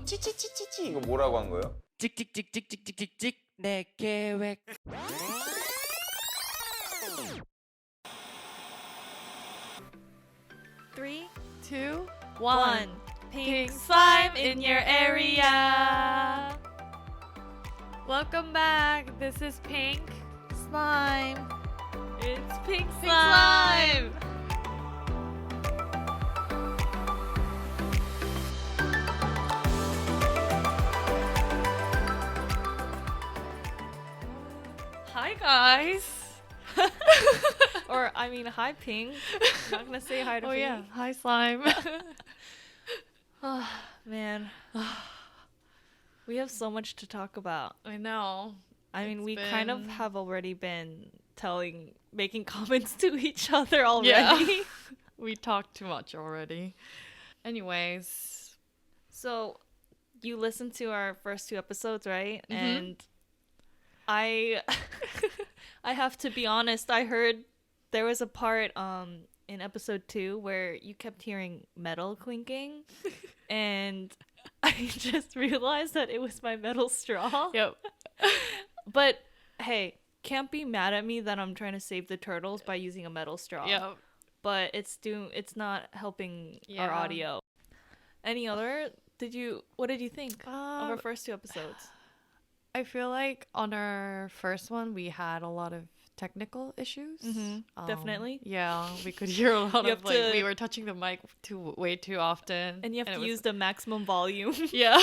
찌찌찌찌찌 이거 뭐라고 한 거예요? 찍찍찍찍찍찍찍찍 내 계획. Three, 2, 1. Pink slime in your area. Welcome back. This is Pink Slime. It's pink Pink Slime. Hi guys. Or I mean, hi Pink. I'm not gonna say hi to Oh Pink. yeah, hi slime. Oh, man. We have so much to talk about. I know. I mean, It's we kind of been- have already been making comments to each other already. Yeah. We talked too much already. Anyways, So, you listened to our first 2 episodes, right? Mhm. And I have to be honest, I heard there was a part in episode 2 where you kept hearing metal clinking and I just realized that it was my metal straw. yep. But hey, can't be mad at me that I'm trying to save the turtles by using a metal straw. Yep. But it's not helping our Yeah. audio. Any other? What did you think of our Um, first 2 episodes? I feel like on our first one we had a lot of technical issues. Definitely. Yeah, we could hear a lot You of have like to- we were touching the mic way too often, And you have it to was- use the maximum volume. Yeah.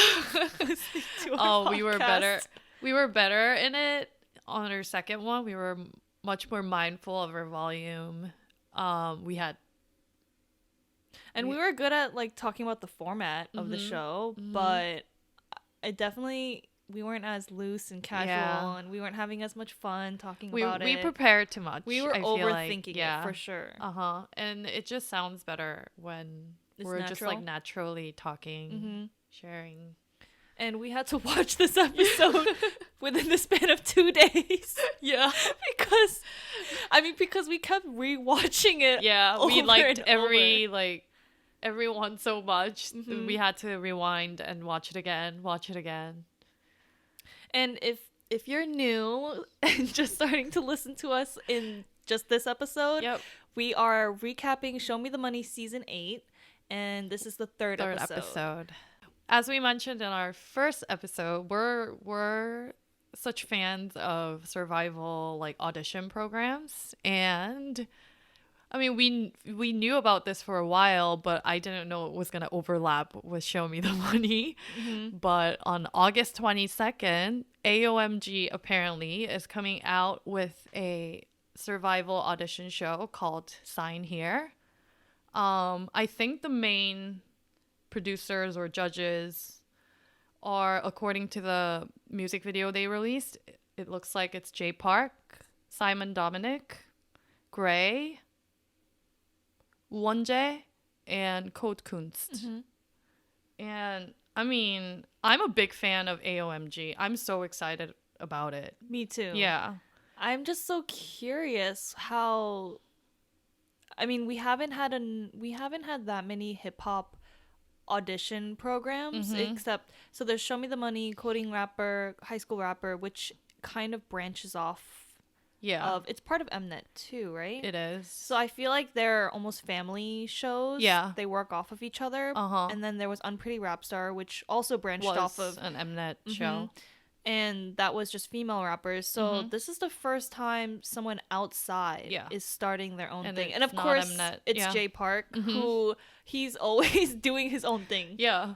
listening to our Oh, we were better. podcast. We were better in it on our second one. We were much more mindful of our volume. We had And we were good at like talking about the format of the show, but we weren't as loose and casual, Yeah. and we weren't having as much fun talking we about it. prepared too much. We were I feel like. overthinking Yeah. it for sure. And it just sounds better when It's we're just like natural. naturally talking, Mhm. sharing. And we had to watch this episode within the span of 2 days. Yeah. because we kept rewatching it. Yeah, we over liked and everyone so much. Mhm. We had to rewind and watch it again. And if you're new and just starting to listen to us in just this episode, Yep. we are recapping Show Me the Money season 8, and this is the third episode. As we mentioned in our first episode, we're such fans of survival like audition programs, and I mean we knew about this for a while, but I didn't know it was gonna overlap with Show Me the Money. But on August 22nd, AOMG apparently is coming out with a survival audition show called Sign Here. I think the main producers or judges are, according to the music video they released, it looks like it's Jay Park, Simon Dominic, Gray, Wonjae, and Code Kunst. And I mean, I'm a big fan of AOMG. I'm so excited about it. Me too. Yeah. I'm just so curious how. I mean, we haven't had that many hip hop audition programs except there's Show Me the Money, Coding Rapper, High School Rapper, which kind of branches off Yeah. it's part of Mnet too, right? It is. So I feel like they're almost family shows. Yeah. They work off of each other. Uh-huh. And then there was Unpretty Rap Star, which also branched was off of an Mnet show. and that was just female rappers. So this is the first time someone outside Yeah. is starting their own And thing. it's And of not course, Mnet. it's Yeah. Jay Park, who he's always doing his own thing. Yeah.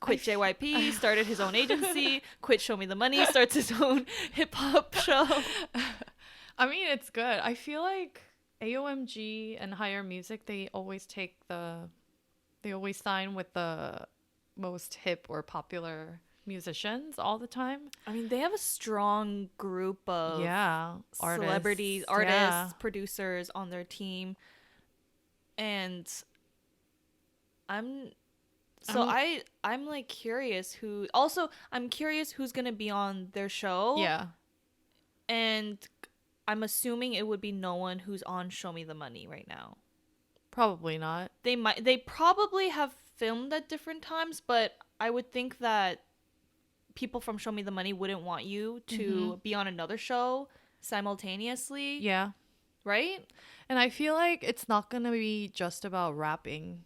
Quit JYP, started his own agency, quit Show Me the Money, starts his own hip hop show. I mean, it's good. I feel like AOMG and Higher Music, they always sign with the most hip or popular musicians all the time. I mean, they have a strong group of celebrities, artists, Yeah. producers on their team. And I'm like curious I'm curious who's going to be on their show. Yeah. And I'm assuming it would be no one who's on Show Me the Money right now. Probably not. They probably have filmed at different times, but I would think that people from Show Me the Money wouldn't want you to be on another show simultaneously. Yeah. Right? And I feel like it's not going to be just about rapping.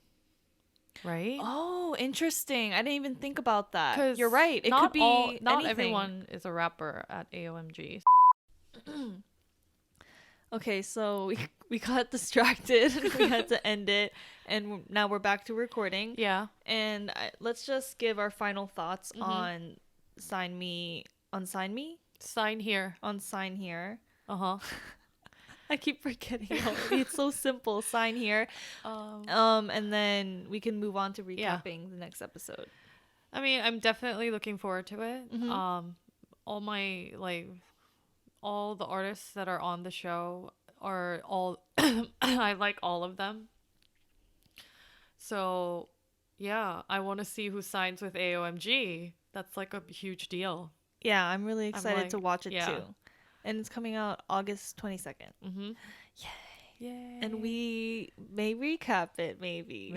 Right? Oh, interesting. I didn't even think about that. 'Cause You're right. It could be not anything. everyone is a rapper at AOMG. Okay, so we got distracted. We had to end it, and now we're back to recording. Yeah. And let's just give our final thoughts on Sign Me. Sign here. On Sign Here. Uh-huh. I keep forgetting already. It's so simple. Sign Here. And then we can move on to recapping the next episode. I mean, I'm definitely looking forward to it. All the artists that are on the show are all I like all of them. So, yeah, I want to see who signs with AOMG. That's like a huge deal. Yeah, I'm really excited to watch it yeah. too. And it's coming out August 22nd. Mm-hmm. Yay. And we may recap it, maybe.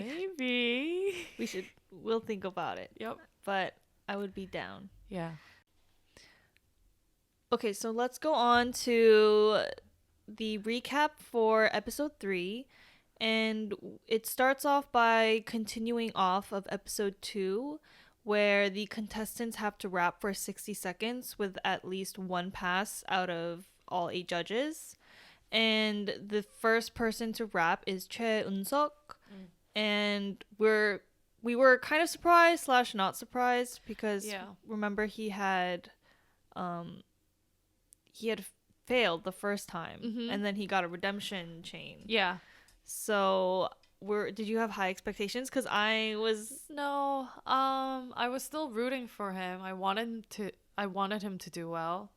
We'll think about it. Yep. But I would be down. Yeah. Okay, so let's go on to the recap for episode 3. And it starts off by continuing off of episode 2, where the contestants have to rap for 60 seconds with at least one pass out of all 8 judges. And the first person to rap is Choi Eun-seok. And we were kind of surprised / not surprised because remember he had failed the first time and then he got a redemption chain. Yeah. So did you have high expectations? Because I was I was still rooting for him. I wanted him to do well,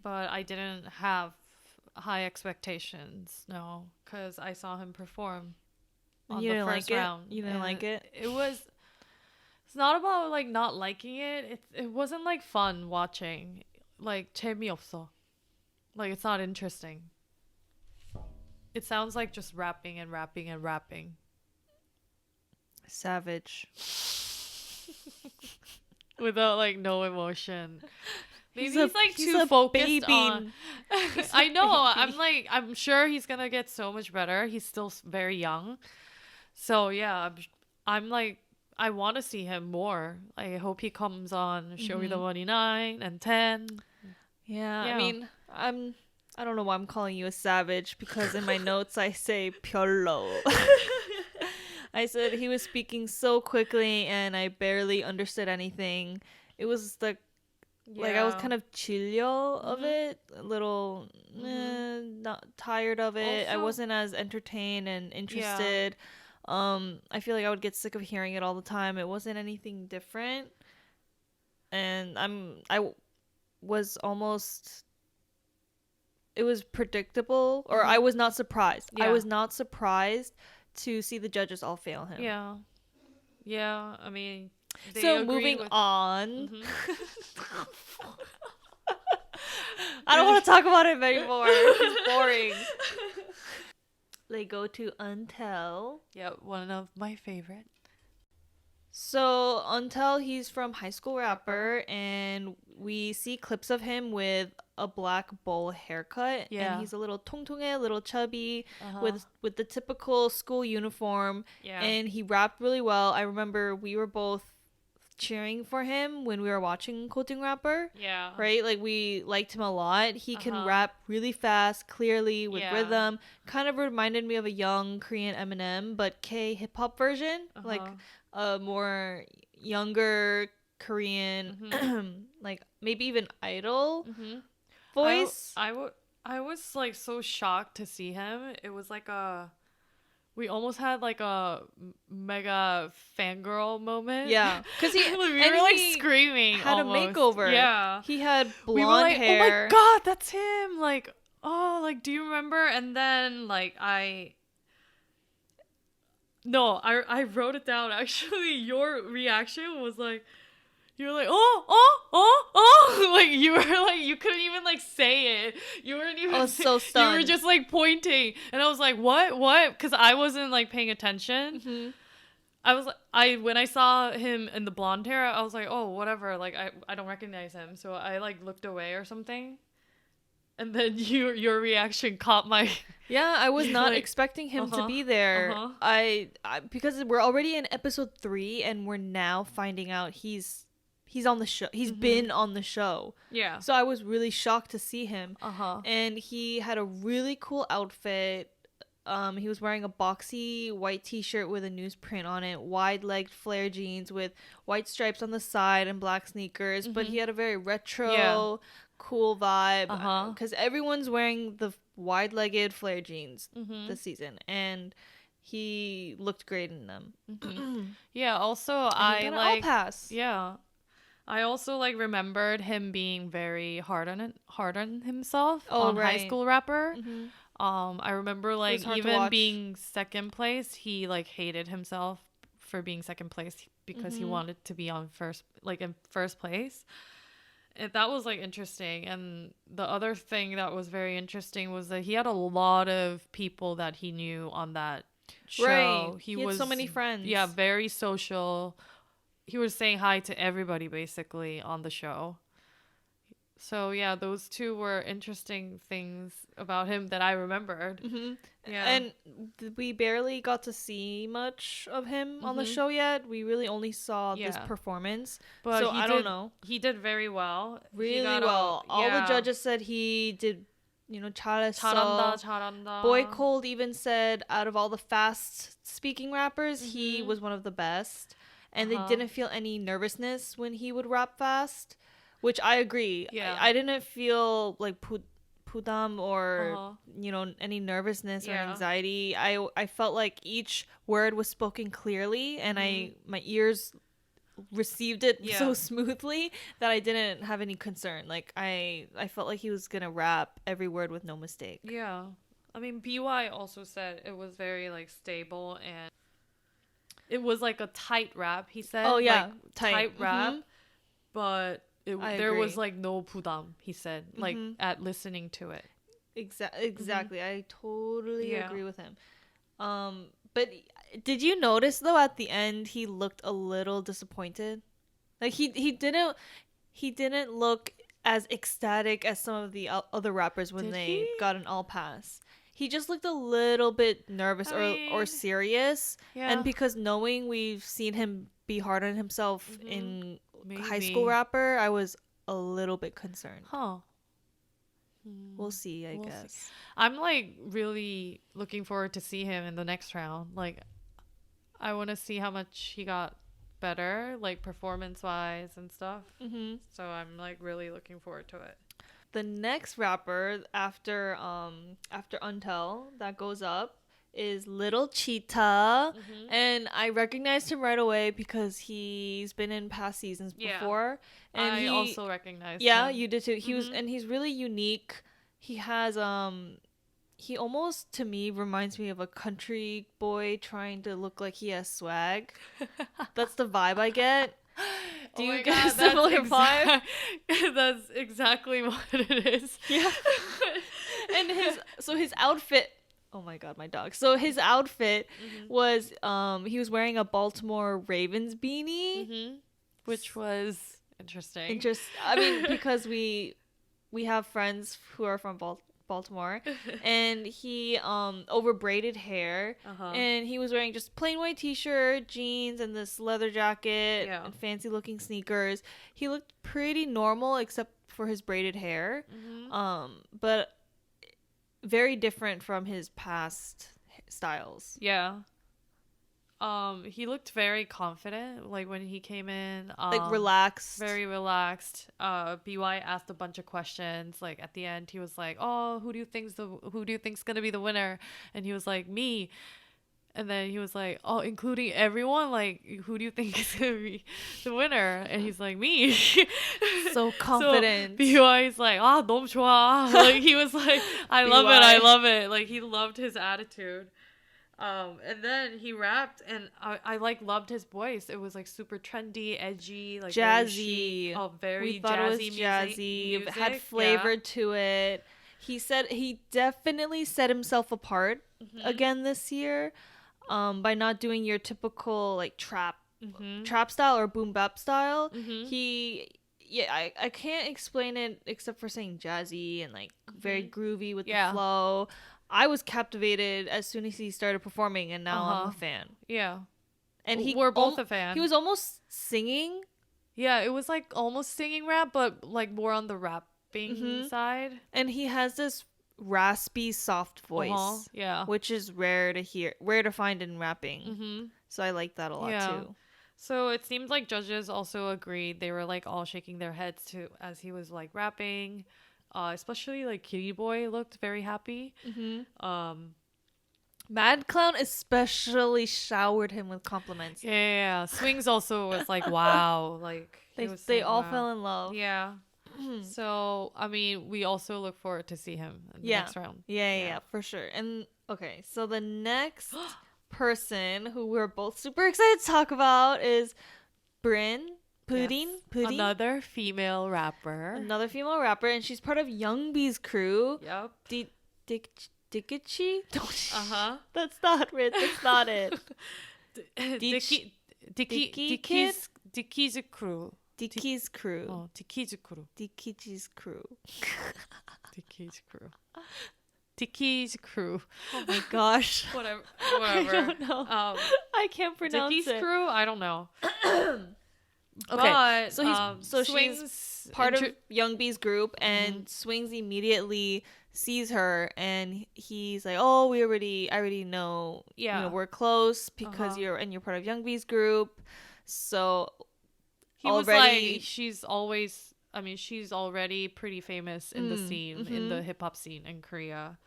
but I didn't have high expectations. No, because I saw him perform on the first round. You didn't like it? It's not about like not liking it. It wasn't like fun watching. Like 재미없어. Like it's not interesting. It sounds like just rapping and rapping and rapping. Savage. Without like no emotion. Maybe he's like he's too a focused baby. on. I know. I'm sure he's gonna get so much better. He's still very young. So yeah, I'm like I want to see him more. I hope he comes on Show Me the Money 9 and 10. Yeah, I mean, I don't know why I'm calling you a savage because in my notes I say 별로. I said he was speaking so quickly and I barely understood anything. It was like I was kind of chillo of it, a little not tired of it. Also, I wasn't as entertained and interested. I feel like I would get sick of hearing it all the time. It wasn't anything different. And it was predictable, or I was not surprised. Yeah. I was not surprised to see the judges all fail him. Yeah. Yeah, I mean... So moving on. I don't want to talk about him anymore. It's boring. They go to Untel. Yeah, one of my favorite. So Untel, he's from High School Rapper, and we see clips of him with a black bowl haircut. Yeah. And he's a little 통통해, a little chubby, with the typical school uniform. Yeah. And he rapped really well. I remember we were both cheering for him when we were watching Quoting Rapper. Yeah. Right? Like, we liked him a lot. He can rap really fast, clearly, with rhythm. Kind of reminded me of a young Korean Eminem, but k-hiphop version. Like a more younger Korean, like maybe even idol voice. I was like so shocked to see him. It was like we almost had like a mega fangirl moment. Yeah, because we were like screaming. Had almost. a makeover. Yeah, he had blonde we were like, hair. Oh my god, that's him! Like, oh, like, do you remember? And then like I wrote it down. Actually, your reaction was like, you were like, oh, like you were like, you couldn't even like say it. You weren't even. I was so stunned. You were just like pointing, and I was like, what? Because I wasn't like paying attention. when I saw him in the blonde hair, I was like, oh, whatever. Like, I don't recognize him. So I like looked away or something. And then your reaction caught my... Yeah, I was not like, expecting him to be there. Uh-huh. I because we're already in episode 3 and we're now finding out he's on the show. He's been on the show. Yeah. So I was really shocked to see him. Uh-huh. And he had a really cool outfit. He was wearing a boxy white t-shirt with a newsprint on it, wide-legged flare jeans with white stripes on the side and black sneakers, but he had a very retro, cool vibe because everyone's wearing the wide-legged flare jeans this season, and he looked great in them. Yeah, also I got an all pass. Yeah. I also like remembered him being very hard on himself on High School Rapper. I remember like even being second place, he like hated himself for being second place because he wanted to be in first place. And that was like interesting. And the other thing that was very interesting was that he had a lot of people that he knew on that show. Right. He had so many friends. Yeah, very social. He was saying hi to everybody basically on the show. So yeah, those two were interesting things about him that I remembered. Yeah, and we barely got to see much of him on the show yet. We really only saw this performance. But so I don't know. He did very well. Really well. All the judges said he did, 잘했어. 잘한다. Boy Cold even said out of all the fast speaking rappers, he was one of the best. And they didn't feel any nervousness when he would rap fast. Which I agree. Yeah. I didn't feel like pudam or any nervousness or anxiety. I felt like each word was spoken clearly, and my ears received it so smoothly that I didn't have any concern. Like I felt like he was gonna rap every word with no mistake. Yeah, I mean BY also said it was very like stable and it was like a tight rap. He said, "Oh yeah, like, tight rap," but. There was like no pudam, he said, like at listening to it. Exactly. I totally agree with him. But did you notice though at the end he looked a little disappointed? Like he didn't look as ecstatic as some of the other rappers when they got an all pass. He just looked a little bit nervous or serious. Yeah. And because knowing we've seen him be hard on himself in High School Rapper, I was a little bit concerned. We'll see, I guess. See. I'm like really looking forward to see him in the next round. Like I want to see how much he got better, like performance wise and stuff. So I'm like really looking forward to it. The next rapper after Untel that goes up is Little Cheetah, and I recognized him right away because he's been in past seasons before. And I also recognized him. Yeah, you did too. He's really unique. He has he almost to me reminds me of a country boy trying to look like he has swag. That's the vibe I get. Do you get a similar vibe? That's exactly what it is. Yeah. And his outfit. Oh my god, my dog. So his outfit was he was wearing a Baltimore Ravens beanie, which was interesting. I mean, because we have friends who are from Baltimore, and he over braided hair, and he was wearing just plain white t-shirt, jeans, and this leather jacket and fancy looking sneakers. He looked pretty normal except for his braided hair, but very different from his past styles. Yeah. He looked very confident, like when he came in, like relaxed, very relaxed. BY asked a bunch of questions. Like at the end, he was like, "Oh, who do you think's gonna be the winner?" And he was like, "Me." And then he was like, "Oh, including everyone? Like, who do you think is gonna be the winner?" And he's like, "Me." So confident. So BY's like, "Ah, 너무 좋아." Like he was like, "I love it." Like he loved his attitude. And then he rapped, and I like loved his voice. It was like super trendy, edgy, like jazzy. Very thought jazzy. It was jazzy. Music. Had flavor to it. He said he definitely set himself apart again this year. by not doing your typical like trap Mm-hmm. style or boom bap style. Mm-hmm. I can't explain it except for saying jazzy and like very groovy with Yeah. the flow. I was captivated as soon as he started performing, and now I'm a fan. Yeah. And We're both a fan. He was almost singing. Yeah, it was like almost singing rap, but like more on the rapping side. And he has this raspy, soft voice, Yeah. which is rare to find in rapping. Mm-hmm. So I like that a lot too. So it seemed like judges also agreed. They were like all shaking their heads too as he was like rapping. Especially like Kitty Boy looked very happy. Mm-hmm. Mad Clown especially showered him with compliments. Yeah. Swings also was like, wow. Like They all fell in love. Yeah. So I mean, we also look forward to see him in the next round. Yeah, for sure. And okay, so the next person who we're both super excited to talk about is Bryn Pudding. Yes. Another female rapper. Another female rapper, and she's part of Young B's crew. Yep. Dikichi? Uh-huh. That's not it. That's not it. Diki's crew. Diki's crew. Oh, Diki's crew. Dikichi's crew. Diki's crew. Diki's crew. Oh my gosh. Whatever. I don't know. I can't pronounce Diki's it. crew? I don't know. Okay, But, so Swings she's part of Young B's group, and Swings immediately sees her, and he's like, "Oh, I already know. Yeah, you know, we're close because you're part of Young B's group." So he was like, she's already pretty famous in the scene, in the hip hop scene in Korea.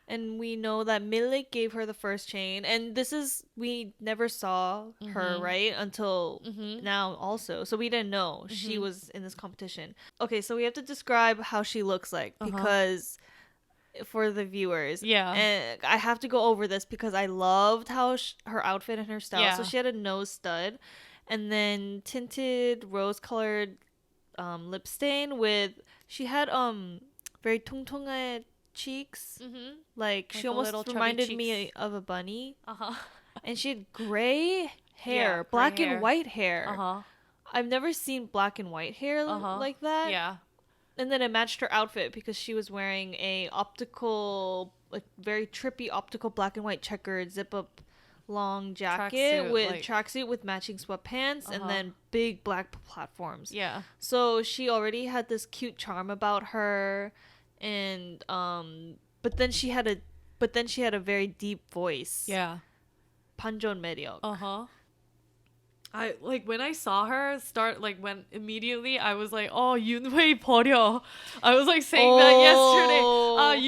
And we know that Milik gave her the first chain. And we never saw her, right? Until now also. So we didn't know she was in this competition. Okay, so we have to describe how she looks like because for the viewers. Yeah. And I have to go over this because I loved how her outfit and her style. Yeah. So she had a nose stud and then tinted rose-colored lip stain she had very tungtunga cheeks. Like she almost reminded me of a bunny. And she had gray hair, black and white hair. I've never seen black and white hair like that. Yeah. And then it matched her outfit because she was wearing a optical, like very trippy optical black and white checkered zip up long jacket tracksuit with matching sweatpants and then big black platforms. Yeah. So she already had this cute charm about her. And but then she had a very deep voice. Yeah. Panjon Meryok. I like when I saw her start, like when immediately I was like, oh, Yoonhui 버려. I was like saying that yesterday.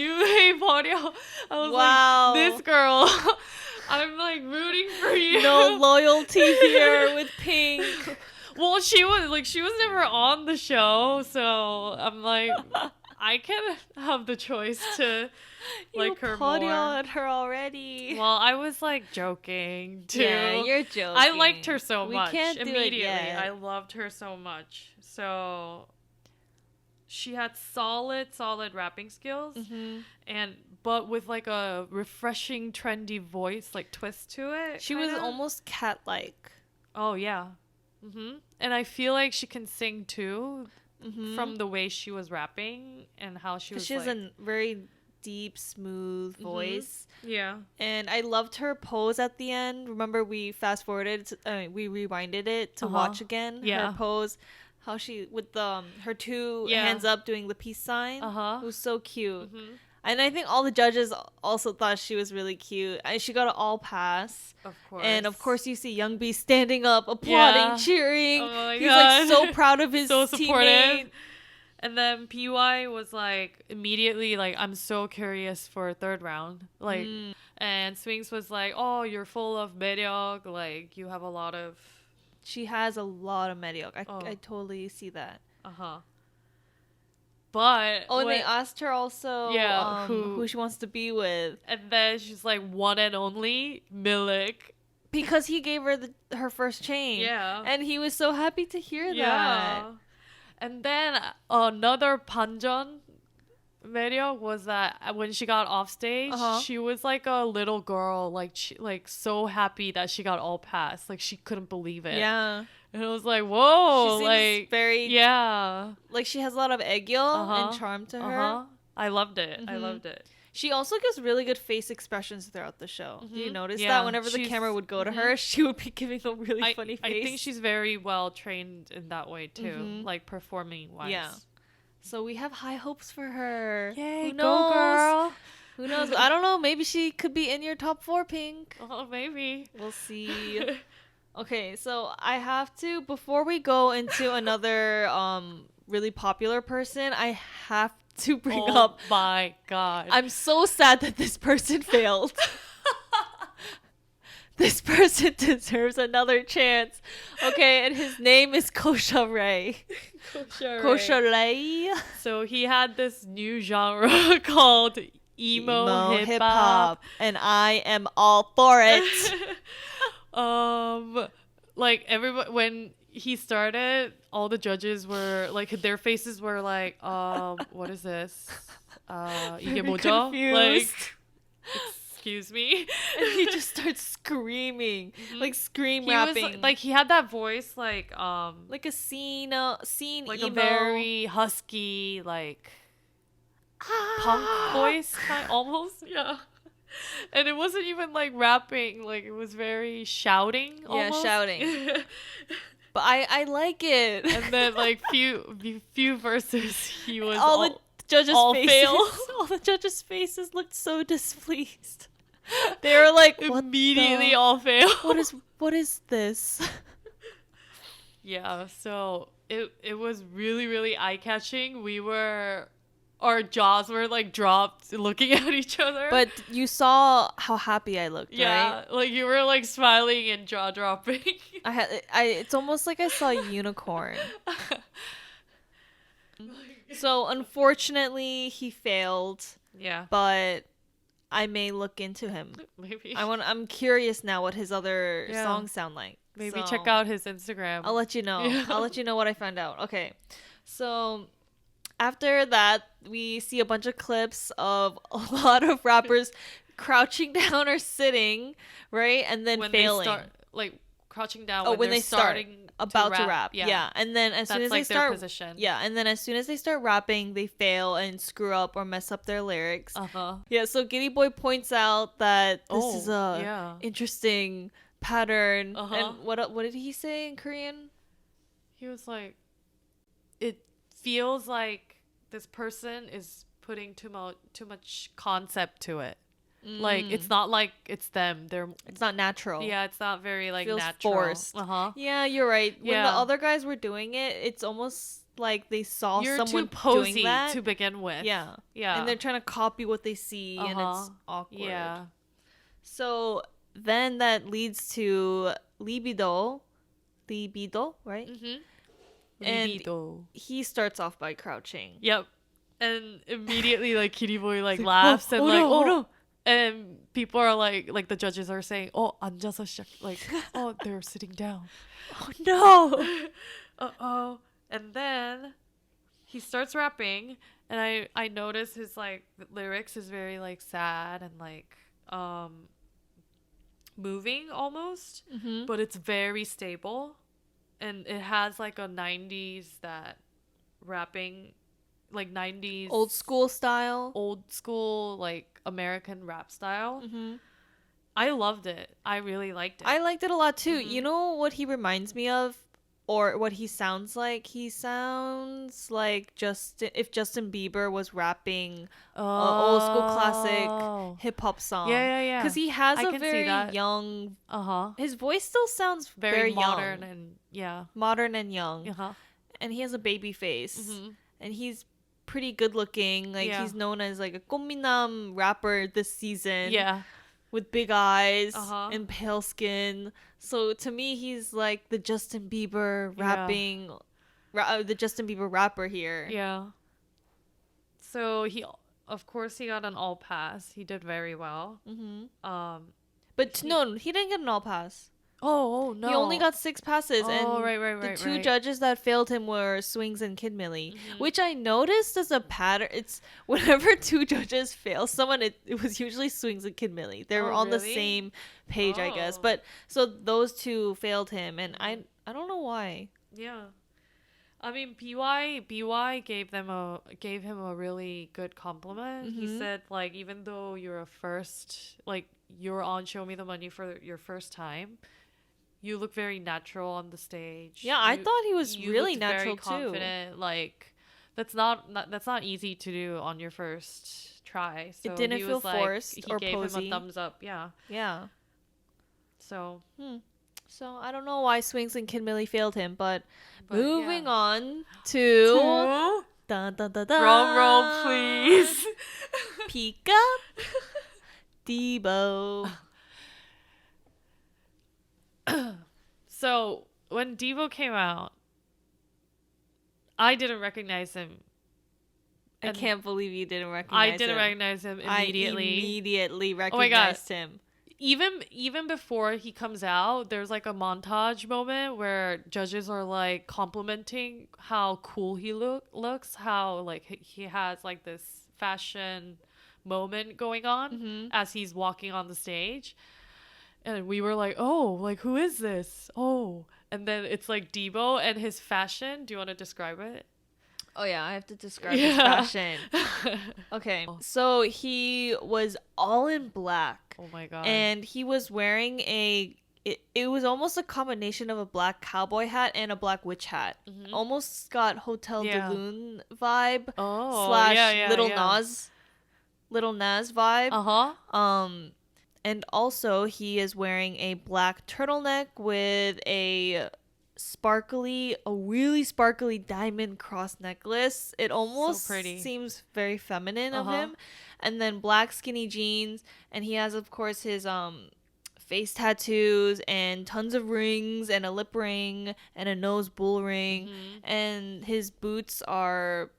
Yoonhui 버려. I was like, this girl. I'm like rooting for you. No loyalty here with Pink. Well, she was never on the show, so I'm like, I can have the choice to like her more. At her already. Well, I was like joking too. Yeah, you're joking. I liked her so much. Can't do immediately. It yet. I loved her so much. So she had solid rapping skills, but with like a refreshing, trendy voice, like twist to it. She was almost cat-like. Oh yeah. And I feel like she can sing too. From the way she was rapping and how she was. She has a very deep, smooth voice. Yeah. And I loved her pose at the end. Remember, we fast forwarded, we rewinded it to watch again. Yeah. Her pose, how she with her two hands up doing the peace sign. It was so cute. And I think all the judges also thought she was really cute. And she got an all pass. Of course. And of course you see Young B standing up, applauding, cheering. Oh my He's God. like so proud of his so supportive. teammate. And then PY was like immediately like, I'm so curious for a third round. Like, and Swings was like, oh, you're full of 매력. Like you have a lot of. She has a lot of 매력. I totally see that. But and they asked her also who she wants to be with. And then she's like, one and only Milik. Because he gave her her first chain. Yeah. And he was so happy to hear that. And then another Panjon 매력 was that when she got off stage, she was like a little girl, like so happy that she got all pass. Like she couldn't believe it. Yeah. And it was like, whoa, She seems like very like she has a lot of eggyol and charm to her. I loved it. I loved it. She also gives really good face expressions throughout the show. Do you notice Yeah, that whenever the camera would go to her, she would be giving a really funny face? I think she's very well trained in that way too, like performing wise. Yeah. So we have high hopes for her. Yay, Who go knows? girl. Who knows? I don't know. Maybe she could be in your top 4, Pink. Oh, maybe. We'll see. Okay, so I have to, before we go into another really popular person, I have to bring up. Oh my god. I'm so sad that this person failed. This person deserves another chance. Okay, and his name is Kosha Ray. Kosha Ray. So he had this new genre called emo hip hop, and I am all for it. Like everybody, when he started, all the judges were like, their faces were like, what is this? 이게 뭐죠? Confused. Like, excuse me. And he just starts screaming, like scream He rapping, was like he had that voice like a scene like emo. a very husky like punk voice kind almost, yeah. And it wasn't even like rapping, like it was very shouting almost. Shouting. But I like it. And then like few verses he was all the judges' all faces. fail. All the judges' faces looked so displeased. They were like, immediately all fail. What is this? Yeah, so it was really, really eye-catching. Our jaws were like dropped looking at each other. But you saw how happy I looked, yeah, right? like you were like smiling and jaw dropping. It's almost like I saw a unicorn. So unfortunately he failed. Yeah. But I may look into him. Maybe. I'm curious now what his other Yeah. songs sound like. Maybe So, check out his Instagram. I'll let you know. Yeah. I'll let you know what I found out. Okay. So after that, we see a bunch of clips of a lot of rappers crouching down or sitting, right? And then when failing. they start like crouching down when they start starting about to rap. Yeah. And then as soon as like they their start position. Yeah, and then as soon as they start rapping, they fail and screw up or mess up their lyrics. Uh-huh. Yeah, so Giddy Boy points out that this is a yeah. interesting pattern. Uh-huh. And what did he say in Korean? He was like, it feels like this person is putting too much concept to it. Like it's not like it's them. It's not natural. Yeah, it's not very like Feels natural. forced. Uh-huh. Yeah, you're right. When Yeah. the other guys were doing it, it's almost like they saw You're someone too posy doing that. to begin with. Yeah. Yeah. And they're trying to copy what they see and it's awkward. Yeah. So then that leads to libido, right? Mm-hmm. And Libido. he starts off by crouching. Yep. And immediately like Kitty Boy like laughs and like no. and people are like the judges are saying, "Oh, 앉아서 시작." Like, "Oh, they're sitting down." Oh no. Uh-oh. And then he starts rapping and I notice his like lyrics is very like sad and like moving almost, but it's very stable and it has like a 90s that rapping like 90s old school like American rap style. I loved it. I really liked it. I liked it a lot too. You know what he reminds me of, or what he sounds like? He sounds like if Justin Bieber was rapping an old school classic hip hop song. Yeah. Because he has I a can see very that. young. Uh-huh. His voice still sounds very modern young. and yeah. Modern and young. Uh-huh. And he has a baby face. And he's pretty good looking. Like he's known as like a 꽃미남 rapper this season. Yeah. With big eyes Uh-huh. and pale skin. So to me, he's like the Justin Bieber rapping, the Justin Bieber rapper here. Yeah. So of course, he got an all pass. He did very well. But no, he didn't get an all pass. Oh no. He only got 6 passes, and right, the two right. judges that failed him were Swings and Kid Millie, Mhm. which I noticed as a pattern. It's whenever 2 judges fail someone, it was usually Swings and Kid Millie. They were Oh, on the really? same page, I guess. Oh. But so those 2 failed him, and Mhm. I don't know why. Yeah. I mean, BY gave him a really good compliment. He Mhm. said, like, even though you're on Show Me the Money for your first time, you look very natural on the stage. Yeah, I thought he was You really looked natural very too. confident. Like, that's not easy to do on your first try. So It didn't he feel was like, forced he or gave him posy. a thumbs up. Yeah. Yeah. So, So I don't know why Swings and Kid Millie failed him, but but moving yeah. on to Two. dun, dun, dun, dun, Drum roll, please. Peek up, Debo. So when Devo came out, I didn't recognize him. I And can't believe you didn't recognize I didn't him. recognize him immediately. I immediately my God. recognized him. Even before he comes out, there's like a montage moment where judges are like complimenting how cool he looks, how like he has like this fashion moment going on as he's walking on the stage. And we were like, oh, like, who is this? Oh. And then it's like Debo and his fashion. Do you want to describe it? Oh yeah, I have to describe his fashion. Okay, so he was all in black. Oh my God. And he was wearing it was almost a combination of a black cowboy hat and a black witch hat. Almost got Hotel Yeah. de Lune vibe Oh, slash yeah, Little yeah. Nas vibe. Uh-huh. And also he is wearing a black turtleneck with a really sparkly diamond cross necklace. It almost pretty. seems very feminine of Uh-huh. him. And then black skinny jeans, and he has of course his face tattoos and tons of rings and a lip ring and a nose bull ring, and his boots are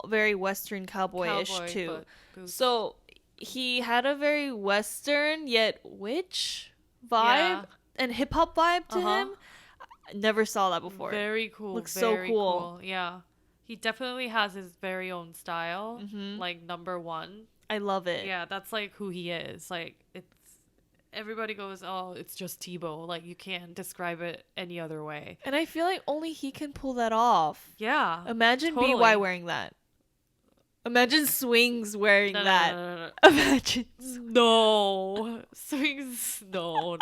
very western cowboyish Cowboy too. foot boots. So he had a very western yet witch vibe Yeah. and hip hop vibe to Uh-huh. him. I never saw that before. Very cool. Looks so very cool. Yeah. He definitely has his very own style. Mhm. Like number one. I love it. Yeah, that's like who he is. Like everybody goes, oh, it's just Tebow. Like you can't describe it any other way. And I feel like only he can pull that off. Yeah. Imagine totally. BY wearing that. Imagine Swings wearing No, that. no. Imagine. No. Swings. No.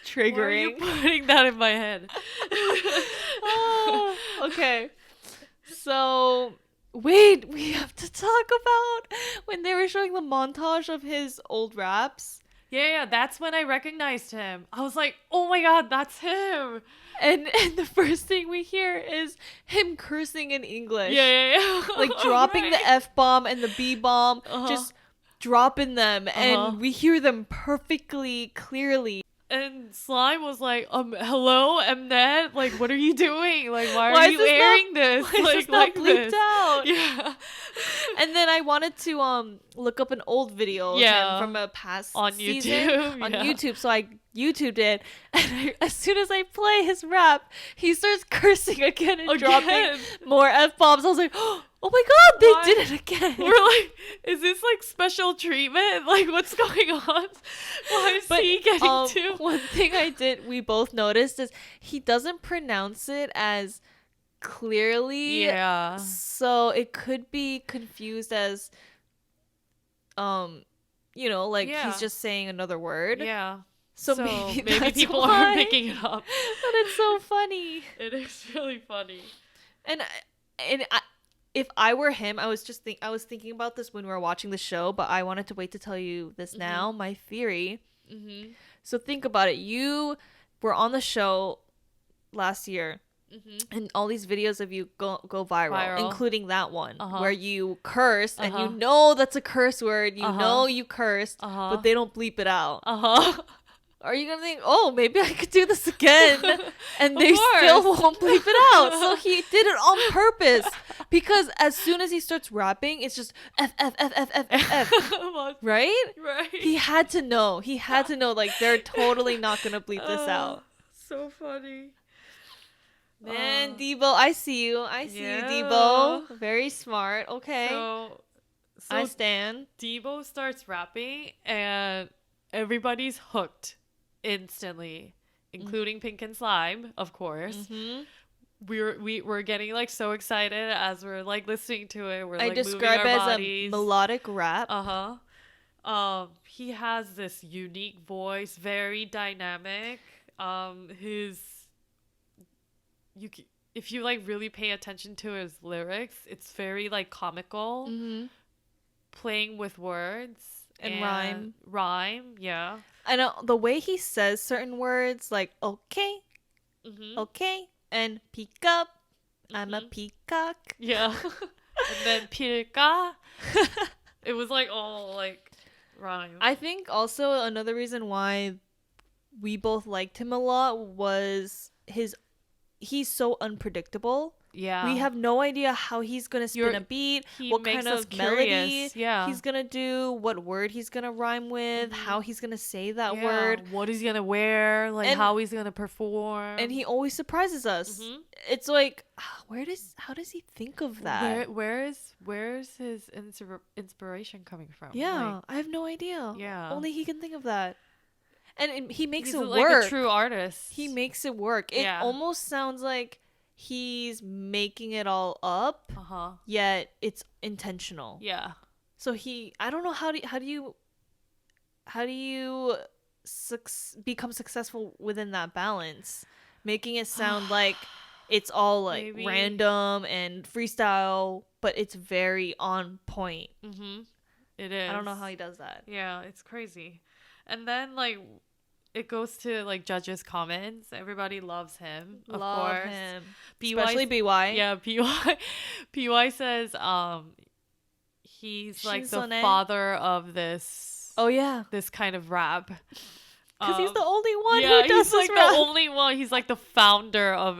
Triggering. Why are you putting that in my head? Oh, okay. So, wait, we have to talk about when they were showing the montage of his old raps. Yeah, that's when I recognized him. I was like, oh my God, that's him. And the first thing we hear is him cursing in English. Yeah. Like dropping Right. the F-bomb and the B-bomb, Uh-huh. just dropping them. Uh-huh. And we hear them perfectly clearly. And Slime was like, hello, Mnet? Like, what are you doing? Like, why Why are is you this not- airing this? Why is Like, this not like bleeped this? out? Yeah. And then I wanted to look up an old video of Yeah. him from a past On season YouTube, on yeah. YouTube. So I YouTubed it, and as soon as I play his rap, he starts cursing again and dropping Again. more F-bombs. I was like, oh my God, they Why? did it again. We're like, is this like special treatment? Like, what's going on? Why is he getting to? One thing we both noticed is he doesn't pronounce it as clearly. Yeah. So it could be confused as, like Yeah. he's just saying another word. Yeah. So maybe that's people why. are picking it up. But it's so funny. It is really funny. And if I were him, I was thinking about this when we were watching the show, but I wanted to wait to tell you this now. My theory. Mm-hmm. So think about it. You were on the show last year, and all these videos of you go viral, including that one where you cursed, and you know that's a curse word. You know you cursed, but they don't bleep it out. Are you gonna think, oh, maybe I could do this again? And they still won't bleep it out. So he did it on purpose. Because as soon as he starts rapping, it's just F F F F F F F. Right? Right. He had to know. He had to know. Like, they're totally not gonna bleep this out. So funny. Man, Debo, I see you. I see Yeah. you, Debo. Very smart. Okay. So I stand. Debo starts rapping and everybody's hooked instantly, including Pink and Slime, of course. Mm-hmm. We're getting like so excited as we're like listening to it. We're I like describe moving it our as bodies. a melodic rap. He has this unique voice, very dynamic. If you like really pay attention to his lyrics, it's very like comical, playing with words And rhyme, yeah. I know the way he says certain words, like okay, okay, and peek up. I'm a peacock. Yeah. And then pirka. It was like all like rhyme. I think also another reason why we both liked him a lot was he's so unpredictable. Yeah. We have no idea how he's gonna spin a beat, what kind of melody he's gonna do, what word he's gonna rhyme with, how he's gonna say that word, what he's gonna wear, like how he's gonna perform. and he always surprises us. It's like, how does he think of that? Where's his inspiration coming from? Yeah, Like, I have no idea. Yeah. Only he can think of that. And he makes he's it like work. a true artist. He makes it work. It almost sounds like he's making it all up, yet it's intentional. Yeah. So I don't know how do you become successful within that balance, making it sound like it's all like random and freestyle, but it's very on point. It is. I don't know how he does that. Yeah, it's crazy. And then like it goes to like judges' comments. Everybody loves him, of course. Him. Especially BY. Yeah, PY says he's like the father of this. Oh yeah, this kind of rap. Because he's the only one who does he's this like rap. the only one. He's like the founder of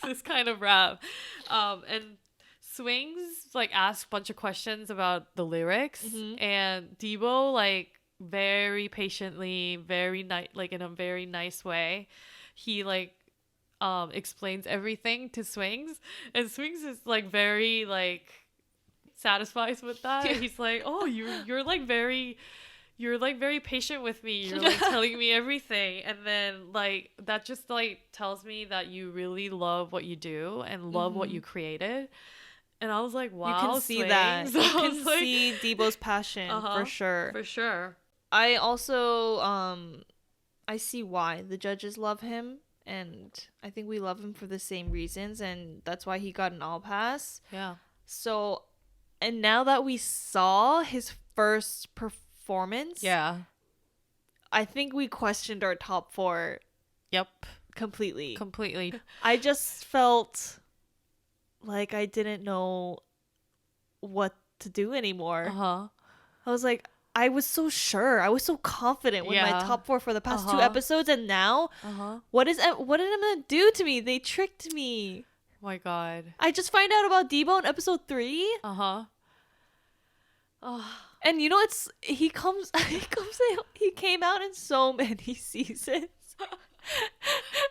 this kind of rap. And Swings like asked a bunch of questions about the lyrics, and Debo like very patiently, very nice, like in a very nice way, he like explains everything to Swings, and Swings is like very like satisfied with that. He's like, oh, you're like very patient with me, you're like telling me everything, and then like that just like tells me that you really love what you do and love what you created. And I was like, wow, you can see that. You can see Debo's passion for sure. For sure. I also I see why the judges love him, and I think we love him for the same reasons, and that's why he got an all pass. Yeah. So, and now that we saw his first performance, I think we questioned our top 4. Yep. Completely. I just felt like I didn't know what to do anymore. I was like, I was so sure. I was so confident with my top 4 for the past 2 episodes, and now what did I'm gonna do to me? They tricked me. Oh my god. I just find out about Debo in episode 3. And you know, he came out in so many seasons.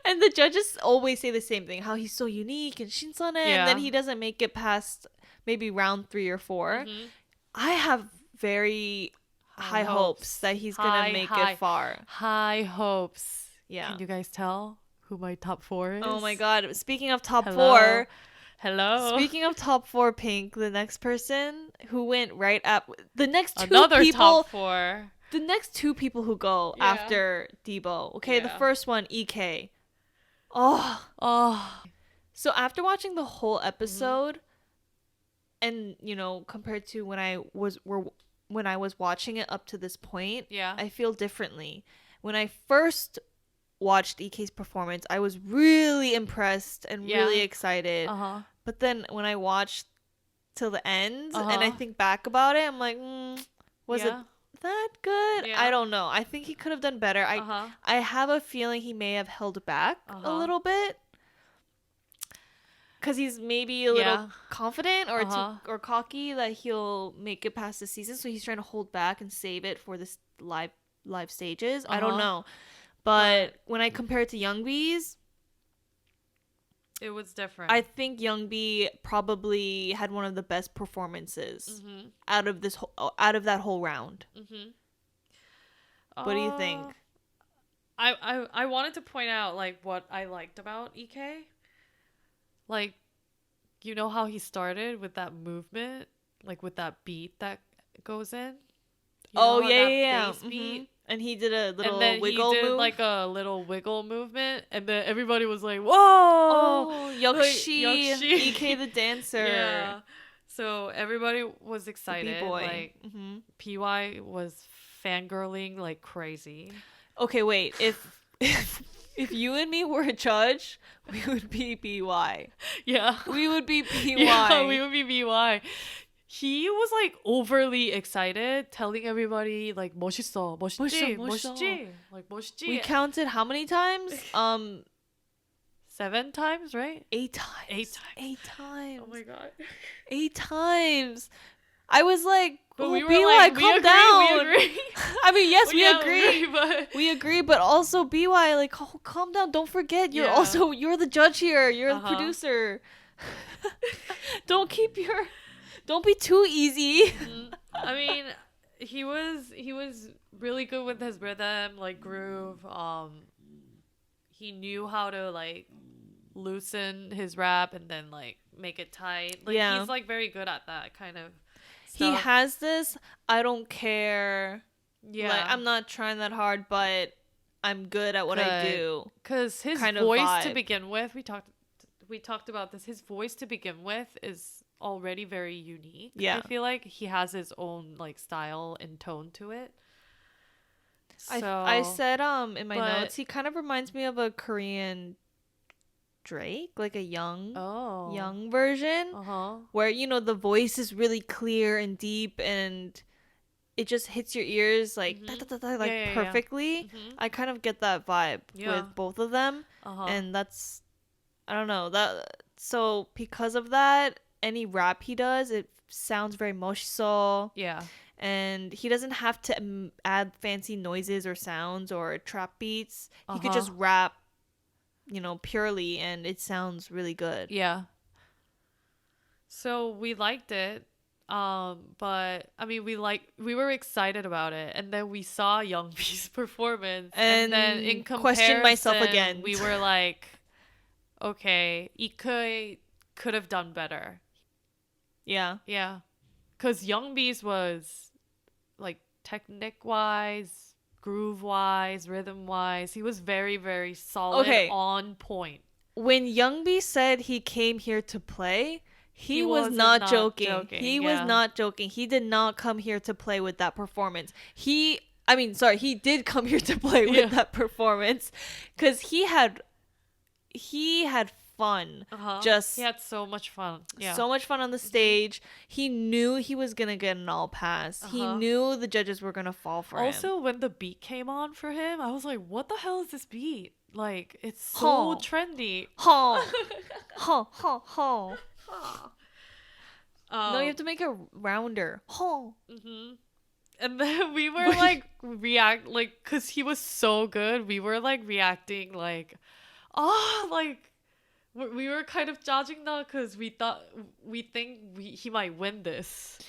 And the judges always say the same thing, how he's so unique and Shinsone, and then he doesn't make it past maybe round 3 or 4. I have very high hopes that he's gonna make it far. High hopes. Yeah. Can you guys tell who my top 4 is? Oh my god. Speaking of top 4. Hello. Speaking of top 4, Pink, the next person who went right up, the next 2 Another people, top 4. The next 2 people who go after Debo. Okay, the first one, EK. Oh. So after watching the whole episode, and you know, compared to when I was watching it up to this point, I feel differently. When I first watched EK's performance, I was really impressed and really excited. But then when I watched till the end and I think back about it, I'm like, was it that good? I don't know. I think he could have done better. I have a feeling he may have held back a little bit. because he's maybe a little Yeah. confident or Uh-huh. or cocky that he'll make it past the season, so he's trying to hold back and save it for this live stages. I don't Uh-huh. know, but when I compare it to Youngbi's, It was different. I think Youngbi probably had one of the best performances Mm-hmm. out of that whole round. Mm-hmm. What do you think? I wanted to point out like what I liked about EK. Like, you know how he started with that movement, like with that beat that goes in. You know how that bass beat? And he did a little And then wiggle he did move. like a little wiggle movement, and then everybody was like, "Whoa!" Oh, Yakshi, Yakshi. EK the dancer. Yeah. So everybody was The excited. B-boy. Like PY was fangirling like crazy. Okay, wait. If you and me were a judge, we would be BY. Yeah. We would be BY. Yeah, we would be BY. He was like overly excited, telling everybody like 멋있어, 멋있지, 멋있어. 멋있지, like 멋있지. We counted how many times? 7 times, right? 8 times. 8 times. 8 times. Oh my god. 8 times. I was like, But oh, we were BY, like, calm we down. agree. I mean, yes, Well, we yeah, agree. but We agree, but also BY, like, oh, calm down. Don't forget, you're Yeah. you're the judge here. You're the Uh-huh. producer. Don't be too easy. I mean, he was really good with his rhythm, like groove. He knew how to like loosen his rap and then like make it tight. Like Yeah. he's like very good at that kind of He stuff. has this, I don't care. Yeah. Like, I'm not trying that hard, but I'm good at what I Good. do. Cuz his kind of voice to vibe. begin with, we talked about this. His voice to begin with is already very unique. Yeah. I feel like he has his own like style and tone to it. So I said in my but- notes, he kind of reminds me of a Korean Drake, like a young version. Uh-huh. Where, you know, the voice is really clear and deep and it just hits your ears like da, da, da, da, like Yeah, yeah, yeah. perfectly. Mhm. I kind of get that vibe Yeah. with both of them. Uh-huh. And that's, I don't know, that, so because of that, any rap he does, it sounds very 멋있어. yeah. And he doesn't have to add fancy noises or sounds or trap beats. He could just Uh-huh. rap, you know, purely, and it sounds really good. Yeah. So we liked it. But I mean we were excited about it, and then we saw Youngbi's performance, and then in comparison questioned myself again. we were like, okay, Ike could have done better. Yeah. Yeah. Cause Youngbi's was like technique wise, groove wise, rhythm wise, he was very, very solid, Okay. on point. When Youngbi said he came here to play, he was wasn't not not joking. joking, He yeah. was not joking. He did not come here to play with that performance. He did come here to play with Yeah. that performance because he had fun. Uh-huh. Just he had so much fun. Yeah. so much fun on the stage. He knew he was gonna get an all pass. He Uh-huh. knew the judges were gonna fall for him. Also, when the beat came on for him, I was like, what the hell is this beat? Like, it's so Huh. trendy. Ho, ho, ho, ho. No, Um, you have to make it rounder. Ho. mhm. And then we were like cause he was so good, we were like reacting like, like we were kind of judging now because we think he might win this.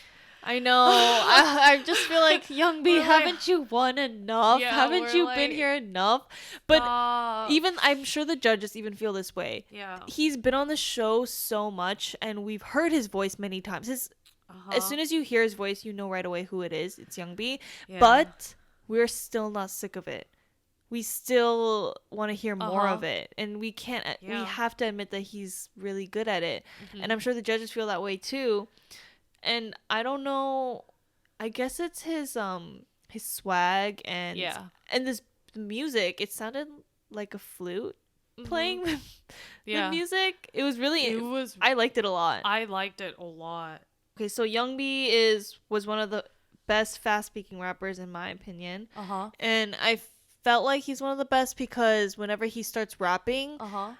I know. I just feel like Youngbi, We're like- haven't you won enough? Yeah, haven't we're you been like, here enough? But Stop. even I'm sure the judges even feel this way. Yeah. He's been on the show so much, and we've heard his voice many times. As soon as you hear his voice, you know right away who it is. It's Youngbi. Yeah. But we're still not sick of it. We still want to hear more Uh-huh. of it, and we can't. We Yeah. have to admit that he's really good at it, Mhm. and I'm sure the judges feel that way too. And I don't know. I guess it's his swag and Yeah. and this music. It sounded like a flute Mhm. playing the Yeah. music. It was really. It was. I liked it a lot. I liked it a lot. Okay, so Youngbi was one of the best fast speaking rappers in my opinion, Uh-huh. and I felt like he's one of the best because whenever he starts rapping, Uh-huh.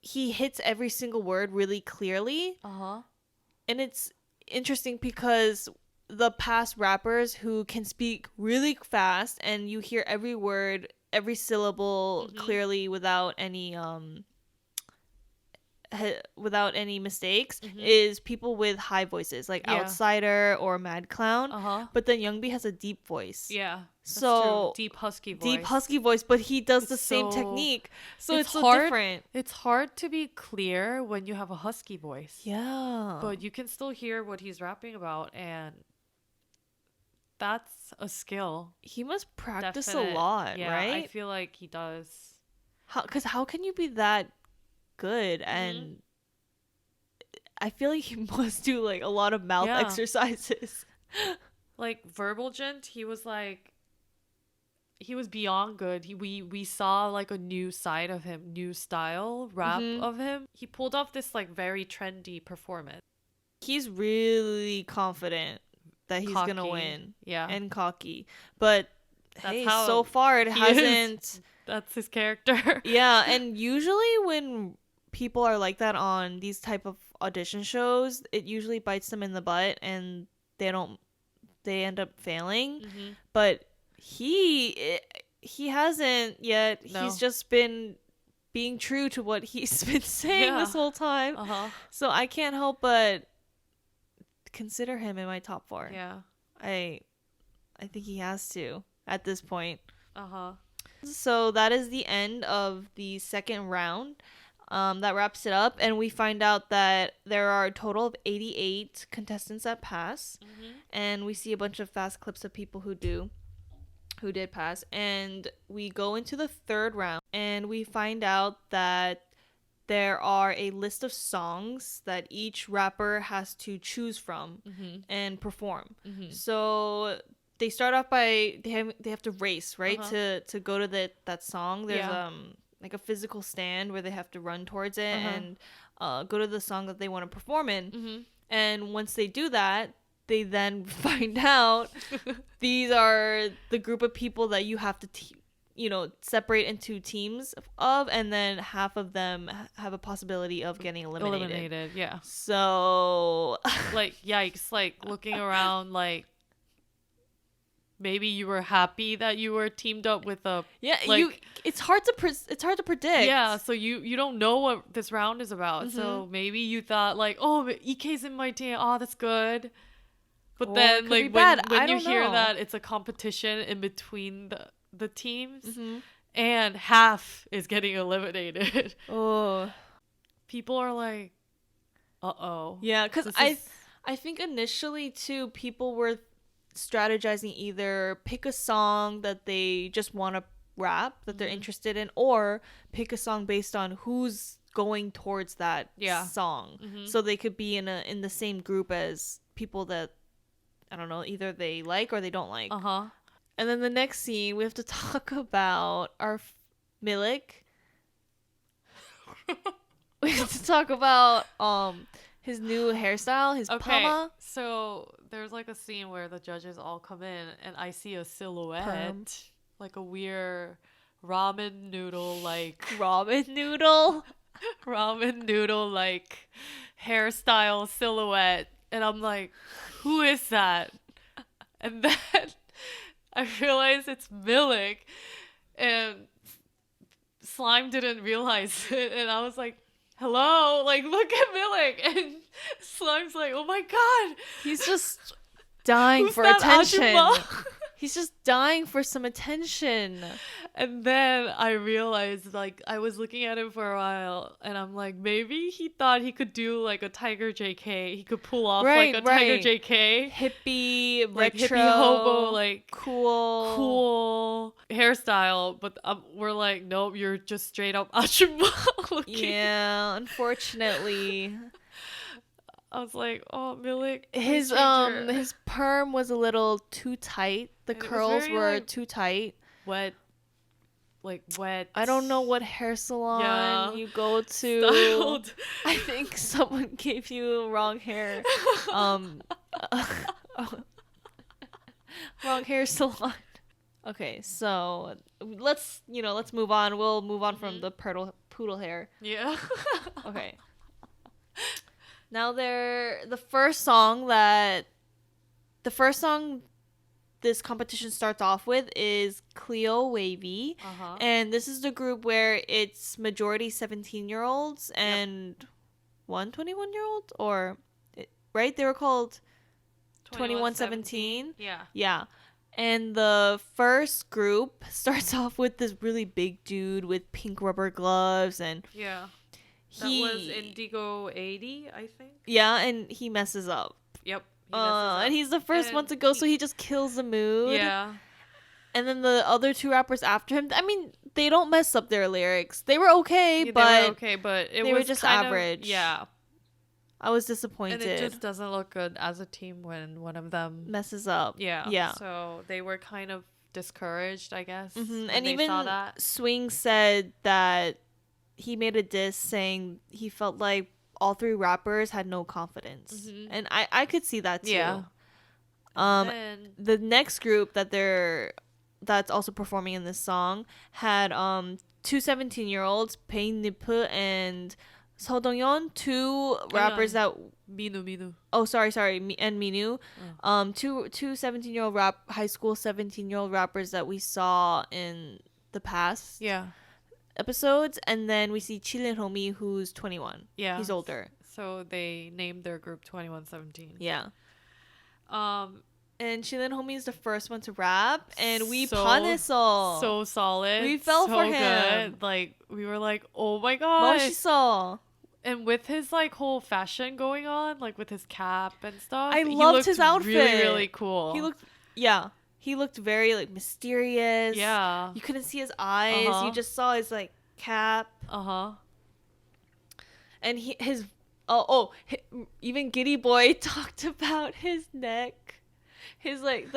he hits every single word really clearly. And it's interesting because the past rappers who can speak really fast and you hear every word, every syllable clearly without any mistakes is people with high voices like Outsider or Mad Clown. But then Youngbi has a deep voice. Yeah. So true. Deep deep husky voice, but he does the same technique. So it's so different. It's hard to be clear when you have a husky voice. Yeah. But you can still hear what he's rapping about, and that's a skill. He must practice a lot, right? I feel like he does. Because how can you be that good? And I feel like he must do like a lot of mouth exercises. Like Verbalgent, he was beyond good. We saw like a new side of him, new style rap of him. He pulled off this like very trendy performance. He's really confident that he's gonna win. Yeah. And cocky. But hey, so far it hasn't. That's his character. Yeah, and usually when people are like that on these type of audition shows, it usually bites them in the butt and they end up failing. But he hasn't yet. No. He's just been being true to what he's been saying this whole time. So I can't help but consider him in my top 4. Yeah. I think he has to at this point. So that is the end of the second round. That wraps it up, and we find out that there are a total of 88 contestants that pass, and we see a bunch of fast clips of people who did pass, and we go into the third round, and we find out that there are a list of songs that each rapper has to choose from and perform. So they start off by they have to race, right? To go to that song. There's like a physical stand where they have to run towards it and go to the song that they want to perform in. And once they do that, they then find out these are the group of people that you have to separate into teams of, and then half of them have a possibility of getting eliminated. Yeah. So like yikes, like looking around, like maybe you were happy that you were teamed up with a it's hard to predict. Yeah, so you don't know what this round is about. So maybe you thought like, oh, EK's in my team, oh, that's good. But then like when you hear that it's a competition in between the teams and half is getting eliminated. People are like, uh-oh. Yeah, because I think initially too people were strategizing either pick a song that they just want to rap that they're interested in, or pick a song based on who's going towards that song, so they could be in the same group as people that I don't know, either they like or they don't like. And then the next scene we have to talk about our Milik. We have to talk about his new hairstyle, his pama. So there's like a scene where the judges all come in and I see a silhouette, like a weird ramen noodle like hairstyle silhouette, and I'm like, who is that? And then I realize it's Milik, and Slime didn't realize it, and I was like, hello, like, look at Milik. And Slime's like, oh my god, he's just dying for attention. He's just dying for some attention. And then I realized, like, I was looking at him for a while, and I'm like, maybe he thought he could do like a Tiger JK. He could pull off like a Tiger JK, hippie, like retro, hippie hobo, like cool hairstyle. But we're like, nope, you're just straight up Achuma looking. Yeah, unfortunately. I was like, oh, Milik. His perm was a little too tight. The curls were like, too tight. Wet. I don't know what hair salon you go to. Styled. I think someone gave you wrong hair. Wrong hair salon. Okay, so let's move on. We'll move on from the poodle poodle hair. Yeah. Okay. Now the first song this competition starts off with is Cleo Wavy. Uh-huh. And this is the group where it's majority 17-year-olds and one 21-year-old, or right? They were called 2117. Yeah. Yeah. And the first group starts off with this really big dude with pink rubber gloves, and Yeah. That was Indigo 80, I think. Yeah, and he messes up. Yep. He messes up. And he's the first one to go, so he just kills the mood. Yeah. And then the other two rappers after him, I mean, they don't mess up their lyrics. They were okay, Yeah, but they were okay, but they were just average. Yeah. I was disappointed. And it just doesn't look good as a team when one of them messes up. Yeah. Yeah. So they were kind of discouraged, I guess. Mm-hmm. when And they even saw that. Swing said that he made a diss saying he felt like all three rappers had no confidence. Mm-hmm. And I could see that too. Yeah. And the next group that's also performing in this song had two 17-year-olds, Pain Nipu and Seo Dong-yeon, two rappers that Minu. Oh, sorry, and Minu. Two 17-year-old high school 17-year-old rappers that we saw in the past episodes, and then we see Chilin Homie, who's 21. Yeah. He's older. So they named their group 2117. Yeah. And Chilin Homie is the first one to rap, and we panesol. So solid. We fell so for him. Good. Like, we were like, oh my god. Moshiso. And with his like whole fashion going on, like with his cap and stuff, I loved his outfit. Really, really cool. He looked very like mysterious. Yeah. You couldn't see his eyes. You just saw his like cap. And even Giddy Boy talked about his neck. His like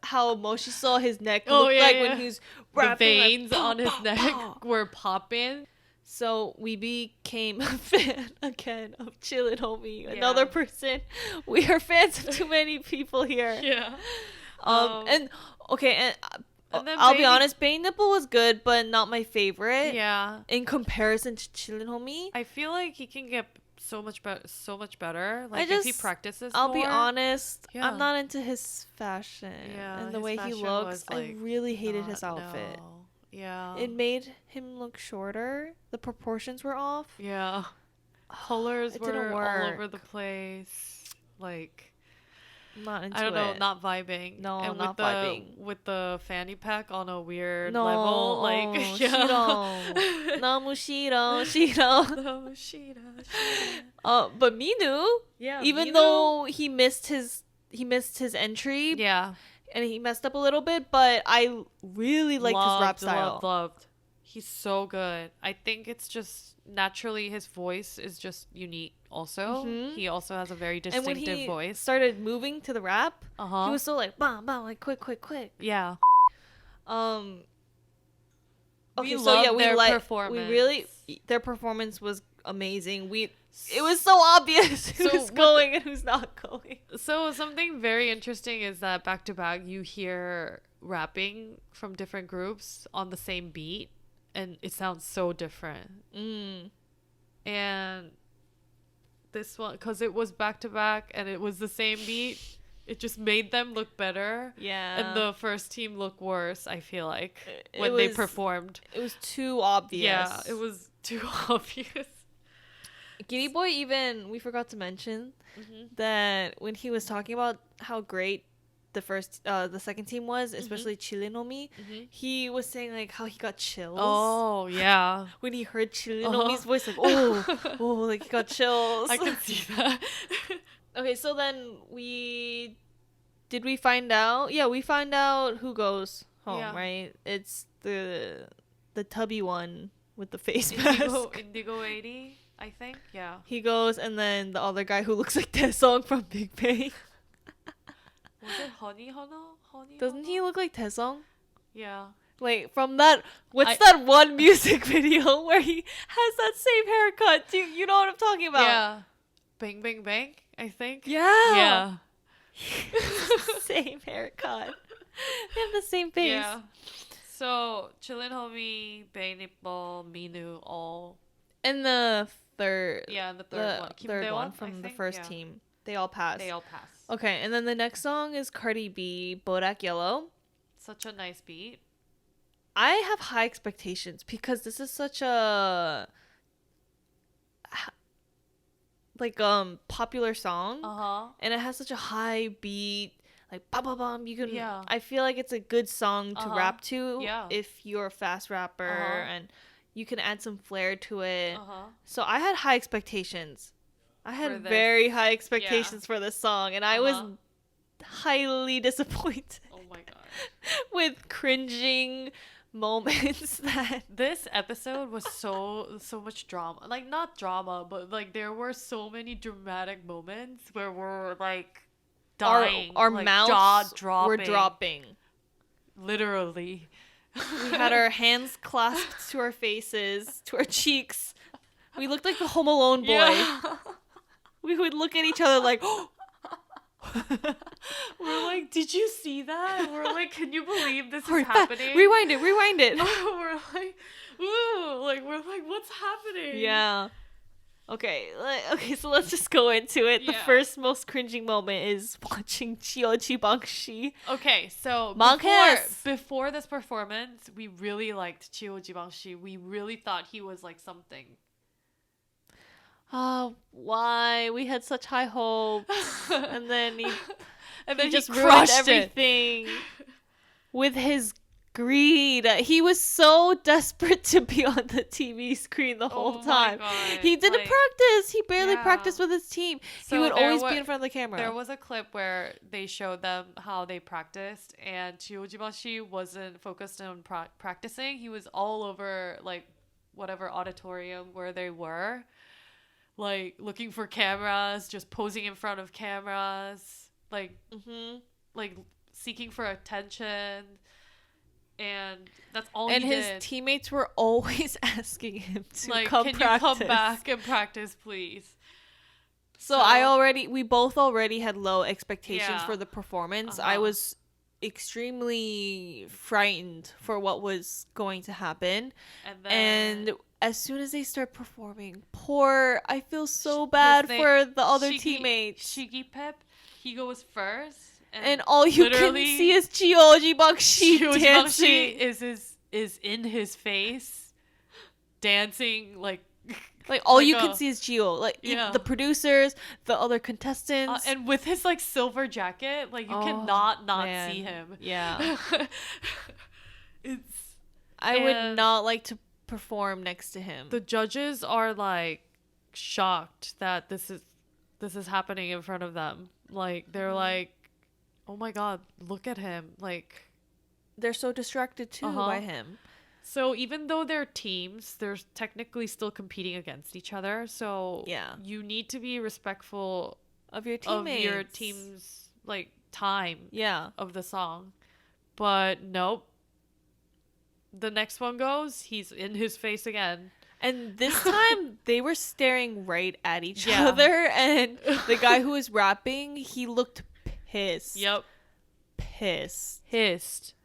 how Moshi saw his neck looked when he was rapping. The veins like, on his neck were popping. So we became a fan again of Chillin' Homie. Another person. We are fans of too many people here. Yeah. And then I'll be honest, Bane Nipple was good, but not my favorite. Yeah. In comparison to Chillin' Homie. I feel like he can get so much better. Like if he practices I'll more. be honest, Yeah. I'm not into his fashion. Yeah, And the his way he fashion looks. was, like, I really hated his outfit. No. Yeah. It made him look shorter. The proportions were off. Yeah. Colors It were didn't all work. over the place. Like, I'm not into it. I don't know, not vibing. No, and not vibing. With the fanny pack on a weird No, level. Like, 싫어. 너무 싫어. No, Shida. But Minu, Yeah. even Minu? though he missed his entry, Yeah. and he messed up a little bit, but I really liked his rap style. Loved. He's so good. I think it's just naturally his voice is just unique also. Mhm. He also has a very And distinctive when he voice. started moving to the rap, he Uh-huh. was so like bam bam, like quick. Yeah. Okay, We so loved yeah, their we performance. really their performance was amazing. It was so obvious who's going and who's not going. So something very interesting is that back to back you hear rapping from different groups on the same beat and it sounds so different. And this one, because it was back to back and it was the same beat, it just made them look better. Yeah. And the first team look worse, I feel like, It when they was- performed. It was too obvious. Yeah, it was too obvious. Giddy Boy even, we forgot to mention that when he was talking about how great the second team was, especially Chilinomi, he was saying like how he got chills. Oh, yeah. When he heard Chilinomi's voice, like, oh, like he got chills. I can see that. Okay, so then we find out? Yeah, we find out who goes home, Yeah. right? It's the tubby one with the face mask. Indigo 80, I think. Yeah. He goes, and then the other guy who looks like Taesung from Big Bang. Was it Honey Hana? Doesn't he look like Taesung? Yeah. Like from that, that one music video where he has that same haircut? Do you know what I'm talking about? Yeah. Bang Bang Bang, I think. Yeah. Yeah. Same haircut. They have the same face. Yeah. So Chillin' Homie, Bae-Nipple, Minu, all And the third, the third one, Kim third Daewon, one from the first team, they all passed. They all pass. Okay, and then the next song is Cardi B, Bodak Yellow. Such a nice beat. I have high expectations because this is such a popular song, and it has such a high beat, like ba ba bum. You can, I feel like it's a good song to rap to if you're a fast rapper, and you can add some flair to it. So I had high expectations. I had very high expectations for this song, and I was highly disappointed. Oh my god. With cringing moments that this episode was so much drama. Like, not drama, but like there were so many dramatic moments where we're like dying. Our like, mouths jaw dropping. were dropping. Literally. We had our hands clasped to our faces, to our cheeks. We looked like the Home Alone boy. Yeah. We would look at each other like, we're like, did you see that? We're like, can you believe this is happening? Rewind it. We're like, ooh, like we're like, what's happening? Yeah. Okay, so let's just go into it. The first most cringing moment is watching Chioji Bangshi. Okay, so before this performance, we really liked Chioji Bangshi. We really thought he was like something. Why? We had such high hopes. And then he just crushed ruined everything with his greed. He was so desperate to be on the TV screen the whole time. He didn't practice. He barely practiced with his team. So he would always be in front of the camera. There was a clip where they showed them how they practiced, and Chiojibashi wasn't focused on practicing. He was all over like whatever auditorium where they were, like looking for cameras, just posing in front of cameras, like like seeking for attention. And that's all and he did. And his teammates were always asking him to like, come can practice. you come back and practice, please? So we both already had low expectations for the performance. I was extremely frightened for what was going to happen. And as soon as they start performing, I feel so bad for the other teammates. Shigi Pep, he goes first. And all you can see is Chioji Bangshi dancing. Is in his face, dancing like all like you can see is Gio. Like the producers, the other contestants, and with his like silver jacket, like you cannot see him. Yeah, I would not like to perform next to him. The judges are like shocked that this is happening in front of them. Like they're like, oh my god, look at him. Like they're so distracted too by him. So even though they're teams, they're technically still competing against each other. So you need to be respectful of your teammates, of your team's like time of the song. But nope. The next one goes, he's in his face again. And this time, they were staring right at each other. And the guy who was rapping, he looked pissed. Yep. Pissed.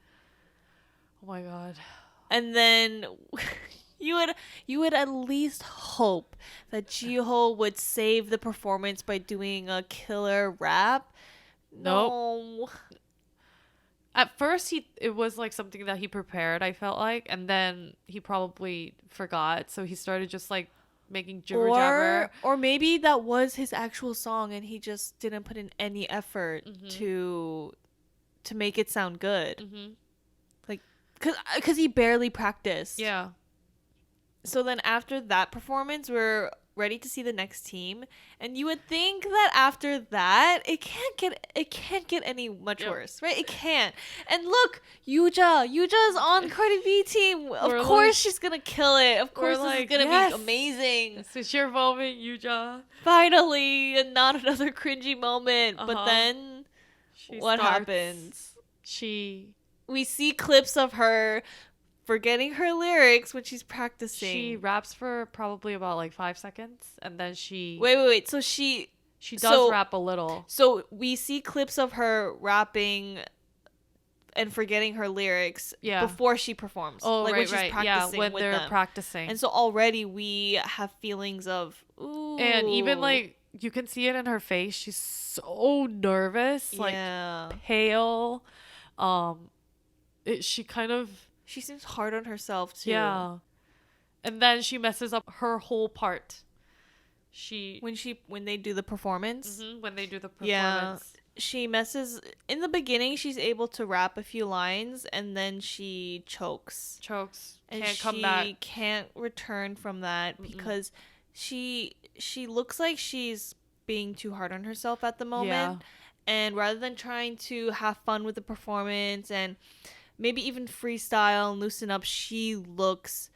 Oh my god. And then you would at least hope that Jiho would save the performance by doing a killer rap. Nope. No. At first, it was like something that he prepared, I felt like, and then he probably forgot, so he started just like making jibber jabber. Or maybe that was his actual song, and he just didn't put in any effort to make it sound good. Like, cause he barely practiced. Yeah. So then after that performance, we're ready to see the next team, and you would think that after that it can't get any much worse, right? It can't. And look, Yuja's on Cardi B team. Of course she's gonna kill it. Of course this is gonna be amazing. This is your moment, Yuja. Finally, and not another cringy moment. But then what happens? We see clips of her forgetting her lyrics when she's practicing. She raps for probably about like 5 seconds, and then she wait. So she does rap a little. So we see clips of her rapping and forgetting her lyrics Yeah. before she performs. Oh, like right, when she's right. practicing Yeah, when with they're them. practicing. And so already we have feelings of ooh. And even like you can see it in her face. She's so nervous, like yeah. pale. She kind of She seems hard on herself too. yeah. And then she messes up her whole part. When they do the performance. When they do the performance. Yeah. She messes in the beginning. She's able to rap a few lines, and then she chokes. And Can't she come back. can't return from that because she looks like she's being too hard on herself at the moment. Yeah. And rather than trying to have fun with the performance and maybe even freestyle and loosen up, she looks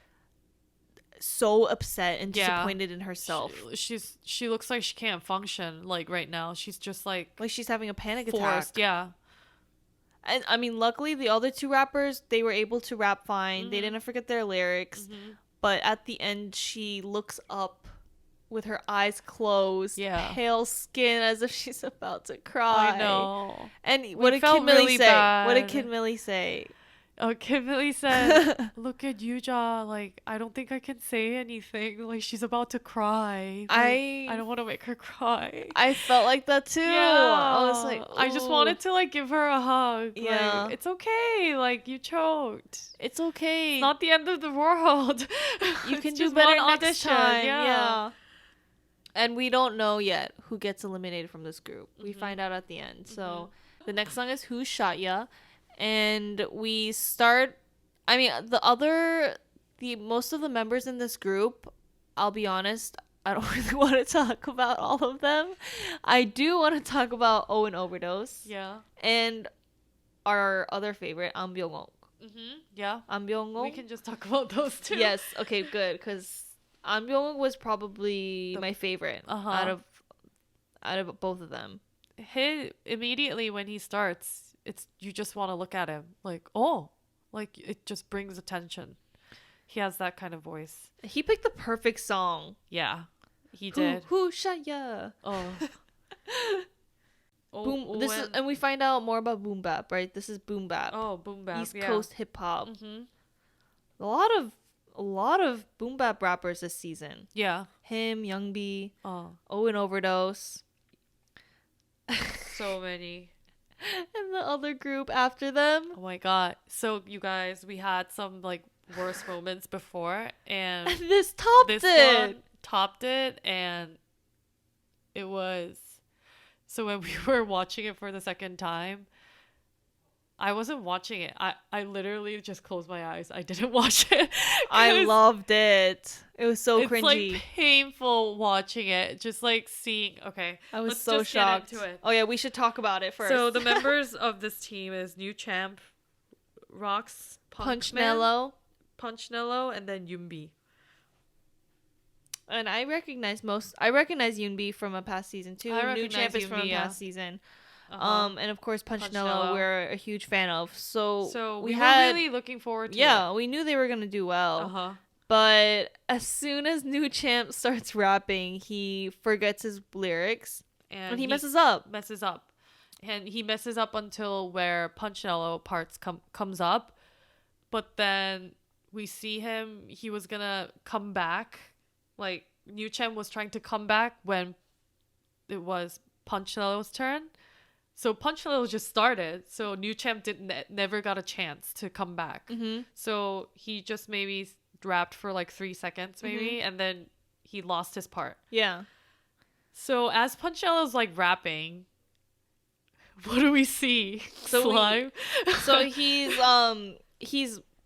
so upset and disappointed in herself. She looks like she can't function like right now. She's just like she's having a panic forced. attack. Yeah. And I mean, luckily the other two rappers, they were able to rap fine. They didn't forget their lyrics. But at the end, she looks up with her eyes closed, pale skin, as if she's about to cry. I know. And what did Kid Millie say? What did Kid Millie say? Oh, Kid Millie said, "Look at Yuja. Like, I don't think I can say anything. Like, she's about to cry. Like, I don't want to make her cry." I felt like that too. Yeah. I was like, ooh. I just wanted to like give her a hug. Yeah. Like, it's okay. Like, you choked. It's okay. It's not the end of the world. You can It's do just better one next audition. time. Yeah. And we don't know yet who gets eliminated from this group. We find out at the end. So the next song is Who Shot Ya? And we start, I mean, most of the members in this group, I'll be honest, I don't really want to talk about all of them. I do want to talk about Owen Overdose. Yeah. And our other favorite, Am Byung-wook. Yeah. Am Byung-wook. We can just talk about those two. Yes. Okay, good. Because Am Byung-wook was probably my favorite out of both of them. Immediately when he starts, you just want to look at him like, oh, like it just brings attention. He has that kind of voice. He picked the perfect song. Yeah, he did. Who shot ya? Oh. Boom. This is, and we find out more about boom bap, right? This is boom bap. Oh, boom bap. East Coast hip hop. A lot of boom bap rappers this season. Yeah. Him, Youngbi, Owen Overdose. So many. And the other group after them. Oh my god. So you guys, we had some like worst moments before, and this topped one topped it, and it was so when we were watching it for the second time, I wasn't watching it. I literally just closed my eyes. I didn't watch it. I loved it. It was so it's cringy. Like painful watching it. Just like seeing. Okay, I was let's so just shocked. Get into it. Oh yeah, we should talk about it first. So the members of this team is New Champ, Rox, Punchnello, and then Yoonbi. And I recognize Yoonbi from a past season too. New Champ is from a past season. And of course Punchnello we're a huge fan of. So we were really looking forward to it. Yeah, we knew they were gonna do well. But as soon as New Champ starts rapping, he forgets his lyrics and he messes up. And he messes up until where Punchnello parts comes up. But then we see him, he was gonna come back. Like New Champ was trying to come back when it was Punchnello's turn. So Punchnello just started. So New Champ never got a chance to come back. So he just maybe rapped for like 3 seconds maybe, and then he lost his part. Yeah. So as Punchnello's like rapping, what do we see? Slime. So he's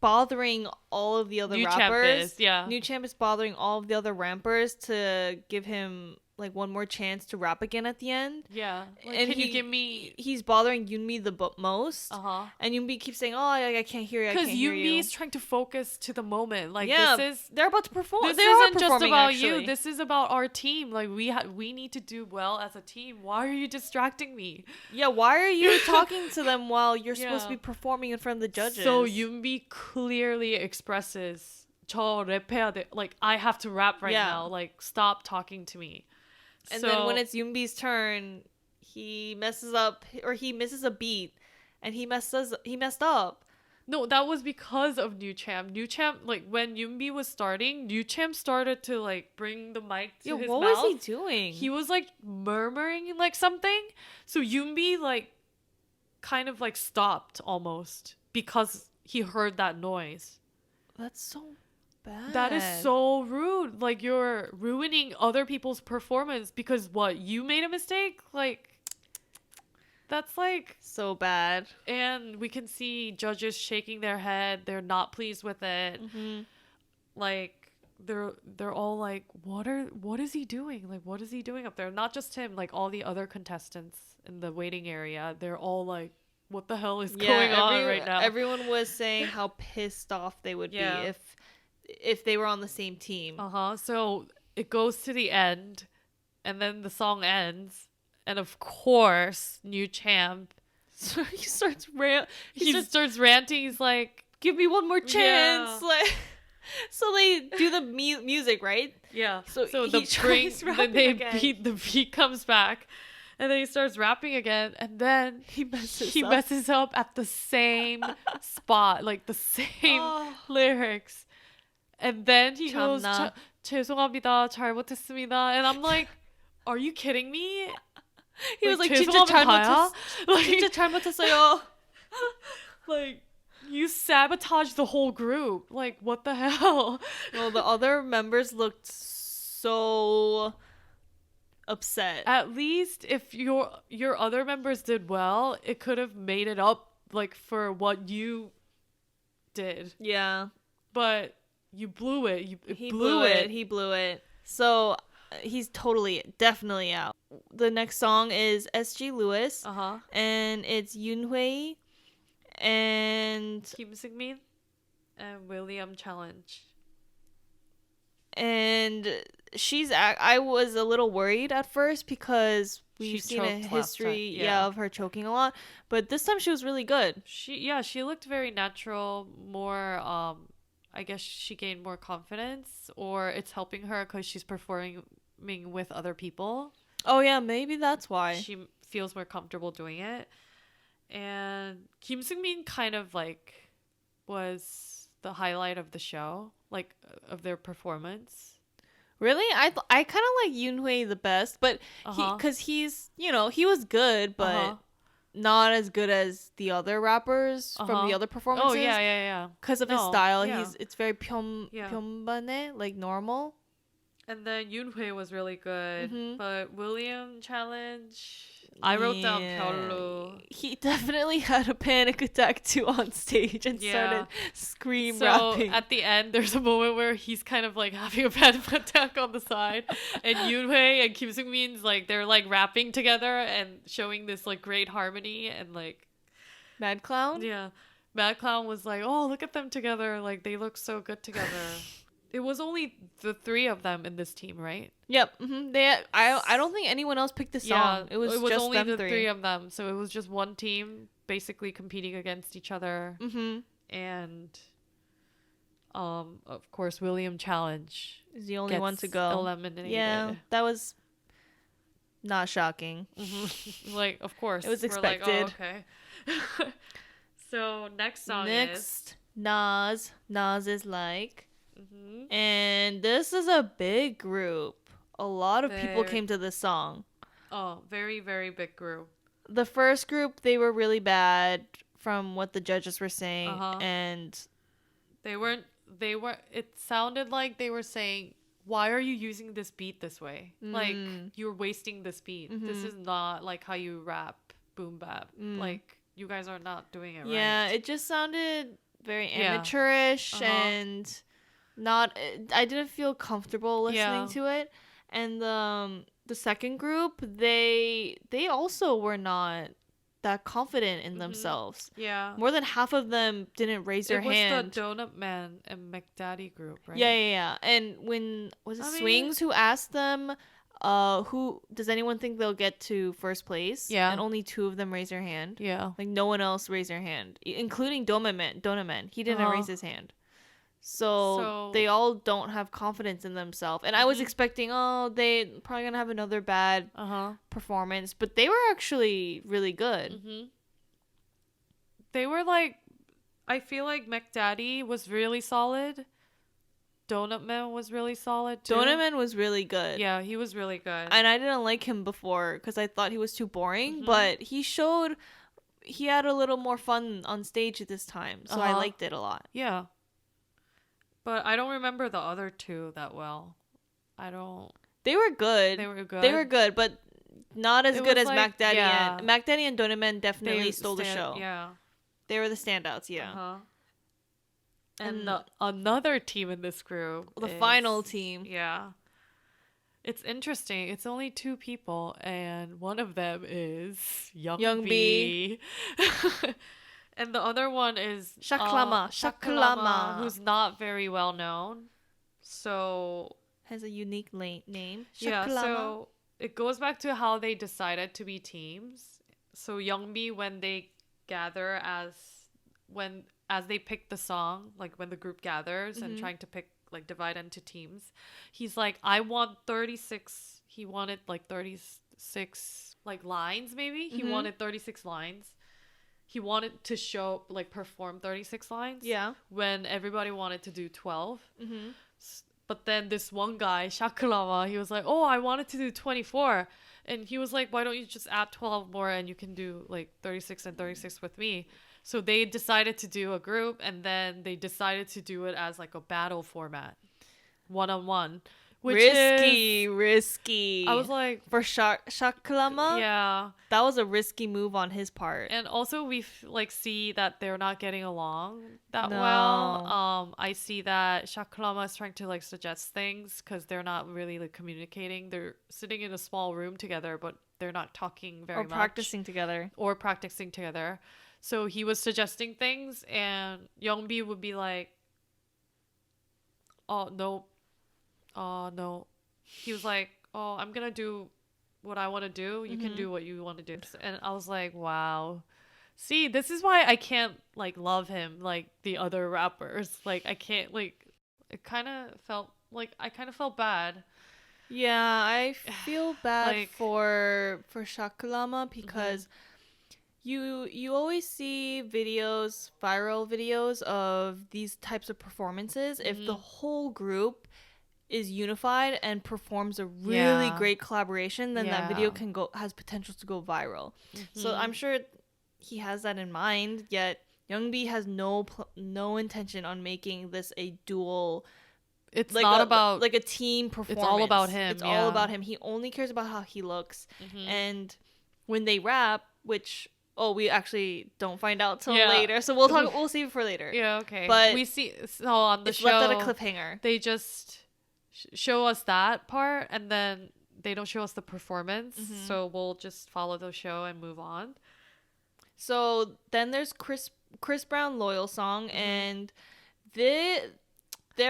bothering all of the other rappers. New Champ is bothering all of the other rappers to give him like one more chance to rap again at the end. Yeah. Like, and can you give me... He's bothering Yoonbi the most. And Yoonbi keeps saying, oh, I can't hear you, I can't hear you. Because Yoonbi is trying to focus to the moment. Like, they're about to perform. This isn't just about you. This is about our team. Like, we need to do well as a team. Why are you distracting me? Yeah, why are you talking to them while you're supposed to be performing in front of the judges? So Yoonbi clearly expresses, 저 랩해야 돼. Like, I have to rap right now. Like, stop talking to me. And then when it's Yoonbi's turn, he messes up, or he misses a beat, and he messed up. No, that was because of New Champ. New Champ, like when Yoonbi was starting, New Champ started to like bring the mic to his What mouth. was he doing? He was like murmuring like something. So Yoonbi like kind of like stopped almost because he heard that noise. That's so bad. That is so rude. Like you're ruining other people's performance because what, you made a mistake? Like that's like so bad. And we can see judges shaking their head. They're not pleased with it. Mm-hmm. Like they're all like, what is he doing? Like what is he doing up there? Not just him, like all the other contestants in the waiting area. They're all like, what the hell is going on right now? Everyone was saying how pissed off they would be if they were on the same team. So it goes to the end, and then the song ends, and of course, New Champ. So he starts ranting. He's like, "Give me one more chance!" Yeah. Like, so they do the music, right? Yeah. So the beat comes back. And then he starts rapping again, and then he messes up at the same spot, like the same lyrics. And then he goes, 죄송합니다, 잘못했습니다. And I'm like, are you kidding me? He was like, 진짜 잘못했어요. Like, you sabotaged the whole group. Like, what the hell? Well, the other members looked so upset. At least if your other members did well, it could have made it up like for what you did. Yeah. But you blew it. He blew it. So he's definitely out. The next song is SG Lewis. And it's Yoonhui and Kim Seung-min and William Challenge. And I was a little worried at first because we've seen a history of her choking a lot, but this time she was really good. She looked very natural, more I guess she gained more confidence, or it's helping her because she's performing with other people. Oh yeah, maybe that's why she feels more comfortable doing it. And Kim Seung-min kind of like was the highlight of the show, like of their performance. Really? I kind of like Yoonhui the best, but because he's, he was good, but not as good as the other rappers from the other performances. Oh yeah. Because of his style, it's very pyeonbane, like normal. And then Yoonhui was really good, but William Challenge, I wrote down 별로. He definitely had a panic attack too on stage and started rapping. At the end, there's a moment where he's kind of like having a panic attack on the side, and Yoonhui and Kim Seung-min's like they're like rapping together and showing this like great harmony, and like Mad Clown. Yeah, Mad Clown was like, oh, look at them together, like they look so good together. It was only the three of them in this team, right? Yep. I don't think anyone else picked this song. It was just only them the three of them. So it was just one team basically competing against each other. And of course, William Challenge is the only one to go. Eliminated. Yeah, that was not shocking. Like, of course. It was expected. We're like, oh, okay. So next song is Nas. Nas is like... And this is a big group. A lot of people came to this song. Oh, very, very big group. The first group, they were really bad from what the judges were saying. And it sounded like they were saying, why are you using this beat this way? Like, you're wasting this beat. This is not like how you rap boom bap. Like, you guys are not doing it right. Yeah, it just sounded very amateurish and... I didn't feel comfortable listening to it. And the second group, they also were not that confident in themselves. Yeah. More than half of them didn't raise their hand. It was the Donut Man and McDaddy group, right? Yeah. And when Swings who asked them, who does anyone think they'll get to first place? Yeah. And only 2 of them raised their hand. Yeah. Like no one else raised their hand, including Donut Man. He didn't raise his hand. So they all don't have confidence in themselves. And I was expecting, they probably gonna have another bad performance. But they were actually really good. They were like, I feel like McDaddy was really solid. Donut Man was really solid too. Donut Man was really good. Yeah, he was really good. And I didn't like him before because I thought he was too boring, Mm-hmm. but he had a little more fun on stage this time, so I liked it a lot. Yeah. But I don't remember the other two that well. I don't. They were good. They were good. They were good, but not as It good was as like- Mac Daddy yeah. and Mac Daddy and Donut Man definitely They stole the show. Yeah. They were the standouts, yeah. Uh-huh. And And the another team in this group. the is- final team. Yeah. It's interesting. It's only 2 people, and one of them is Young B. And the other one is Shaklama. Shaklama. who's not very well known. So Has a unique name. yeah, Shaklama. so it goes back to how they decided to be teams. So Youngbi, when they gather as they pick the song, like when the group gathers and trying to pick, like divide into teams, he's like, I want 36. He wanted like 36 like lines, maybe. He wanted 36 lines. He wanted to show, like, perform 36 lines. Yeah. When everybody wanted to do 12. Mm-hmm. But then this one guy, Shakurama, he was like, oh, I wanted to do 24. And he was like, why don't you just add 12 more and you can do like 36 and 36 with me? So they decided to do a group, and then they decided to do it as like a battle format, 1-on-1. Which risky. I was like, for Shaklama, yeah. that was a risky move on his part. And also we like see that they're not getting along that No. well. I see that Shaklama is trying to like suggest things because they're not really like communicating. They're sitting in a small room together, but they're not talking very or much. practicing together. Or practicing together. So he was suggesting things, and Youngbi would be like, oh, no. Oh, no. He was like, oh, I'm going to do what I want to do. You can do what you want to do. And I was like, wow. See, this is why I can't, like, love him like the other rappers. Like, I can't, like, it kind of felt, like, I kind of felt bad. Yeah, I feel bad Like- for Shaklama because you always see videos, viral videos of these types of performances. If the whole group is unified and performs a really Yeah. great collaboration, then that video Yeah. has potential to go viral. So I'm sure he has that in mind. Yet Youngbi has no intention on making this a dual. It's not about like a team performance. It's all about him. It's yeah. all about him. He only cares about how he looks. And when they rap, which we actually don't find out till Yeah. later. So we'll save it for later. Yeah, okay. But we see, so on the It's show, left at a cliffhanger. they just show us that part, and then they don't show us the performance. So we'll just follow the show and move on. So then there's Chris Brown Loyal Song, and there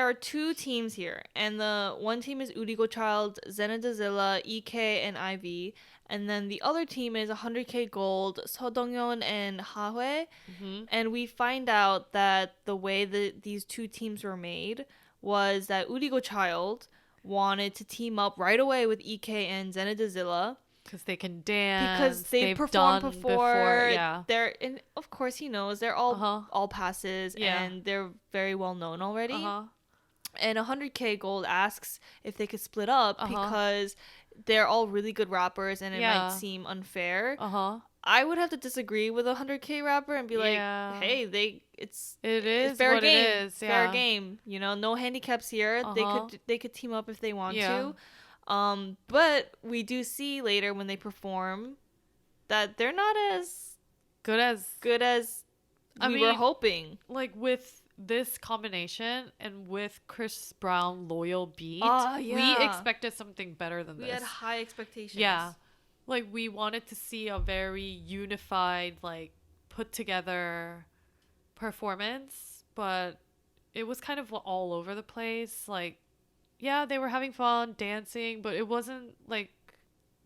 are 2 teams here, and the one team is Urigo Child, Zenadazilla, EK, and Ivy, and then the other team is 100K Gold, Sodongyeon, and Hahue. And we find out that the way that these 2 teams were made was that Urigo Child wanted to team up right away with EK and Zenadazilla Because they can dance. because they've they've performed done before. Yeah. They're, and of course he knows they're all passes, Yeah. and they're very well known already. And 100K Gold asks if they could split up because they're all really good rappers, and it Yeah. might seem unfair. Uh-huh. I would have to disagree with a 100K rapper and be like, Yeah. hey, It it's is fair what game. it is. Fair Yeah. game. You know, no handicaps here. They could team up if they want Yeah. to. But we do see later when they perform that they're not as Good as, good as I we were mean, hoping. like, with this combination and with Chris Brown Loyal beat, we yeah. expected something better than We this. had high expectations. Yeah. Like, we wanted to see a very unified, like, put together performance, but it was kind of all over the place. Like, yeah, they were having fun dancing, but it wasn't like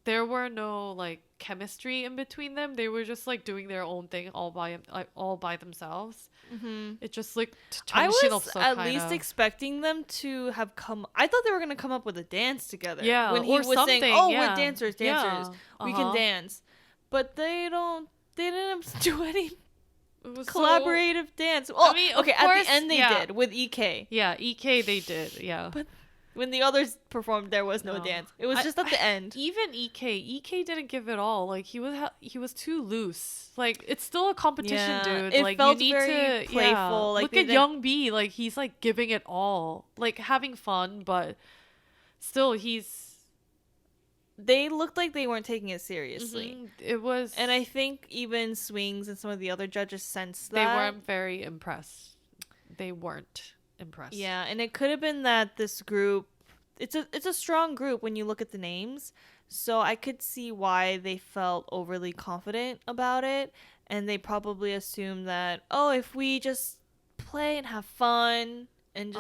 there were no like chemistry in between them. They were just like doing their own thing all by themselves. It just like I was 정신없어, at kind least of. expecting them to have come. I thought they were gonna come up with a dance together. Yeah, when he or was saying, something, "Oh, yeah. we're dancers. Yeah, We can uh-huh. dance," but they don't. They didn't do any it was collaborative dance. Oh, mean, of okay. At course, the end, they yeah. did with EK. Yeah, EK they did. Yeah. But when the others performed, there was no No. dance. It was just at the end. Even EK didn't give it all. Like he was too loose. Like it's still a competition, Yeah, dude. it Like felt you need very to playful, like look they at didn't- Young B. Like he's like giving it all. Like having fun, but still They looked like they weren't taking it seriously. It was, And I think even Swings and some of the other judges sensed they that. weren't very impressed. They weren't impressed. Yeah, and it could have been that this group, it's a strong group when you look at the names. So I could see why they felt overly confident about it, and they probably assumed that, oh, if we just play and have fun and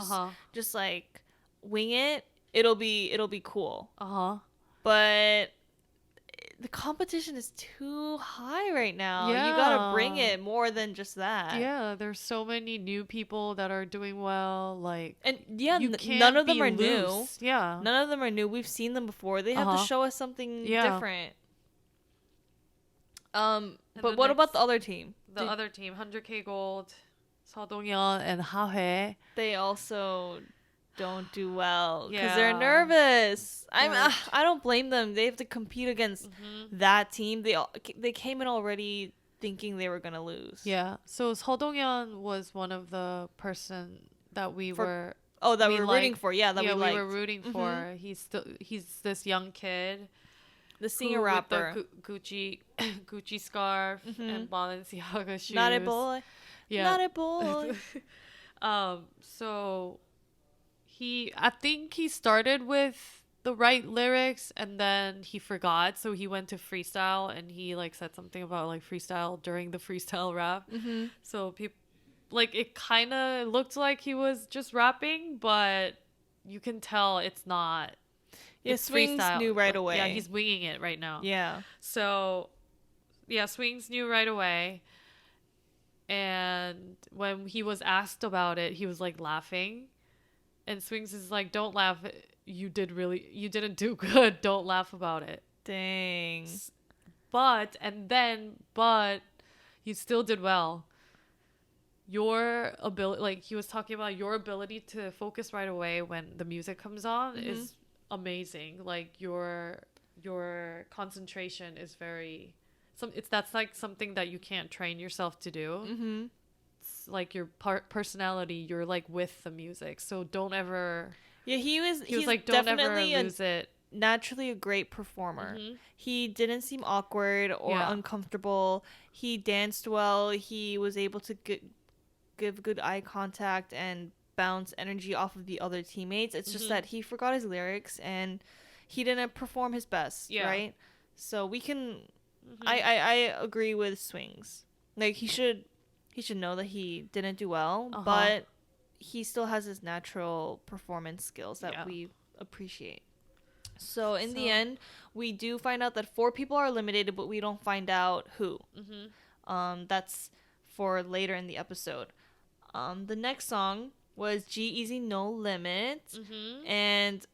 just like wing it, it'll be cool. But the competition is too high right now. You gotta bring Yeah. it more than just that. Yeah, there's so many new people that are doing well. Like, And yeah, you can't none of them be are new. loose. Yeah. None of them are new. We've seen them before. They have to show us something Yeah. different. And But the what about next- the other team? The other team, 100K Gold, 서동현 and Hahae. They also don't do well because Yeah. they're nervous. They're- I don't blame them. They have to compete against that team. They came in already thinking they were gonna lose. Yeah. So 서동현 was one of the person that we were. Oh, that we we were rooting liked. for. Yeah, that we we liked. were rooting for. He's this young kid. The singer who with rapper. the Gucci scarf and Balenciaga shoes. Not a boy. Yeah. Not a boy. So I think he started with the right lyrics and then he forgot, so he went to freestyle and he like said something about like freestyle during the freestyle rap. So people like it kind of looked like he was just rapping, but you can tell it's not. Yeah, It's Swings freestyle. knew right Like, away. Yeah, he's winging it right now. Yeah. So, yeah, Swings knew right away. And when he was asked about it, he was like laughing. And Swings is like, "Don't laugh. You didn't do good. Don't laugh about it." Dang. But you still did well. Your ability, like he was talking about, your ability to focus right away when the music comes on is amazing. Like your concentration is that's like something that you can't train yourself to do. It's like your personality, you're like with the music, so don't ever. Yeah, he's like, don't ever definitely lose it. Naturally a great performer. He didn't seem awkward or uncomfortable. He danced well. He was able to give good eye contact and bounce energy off of the other teammates. It's just that he forgot his lyrics and he didn't perform his best, right? So we can I agree with Swings. Like he should know that he didn't do well, but he still has his natural performance skills that we appreciate. So in the end, we do find out that 4 people are eliminated, but we don't find out who. That's for later in the episode. The next song was G-Eazy No Limit. And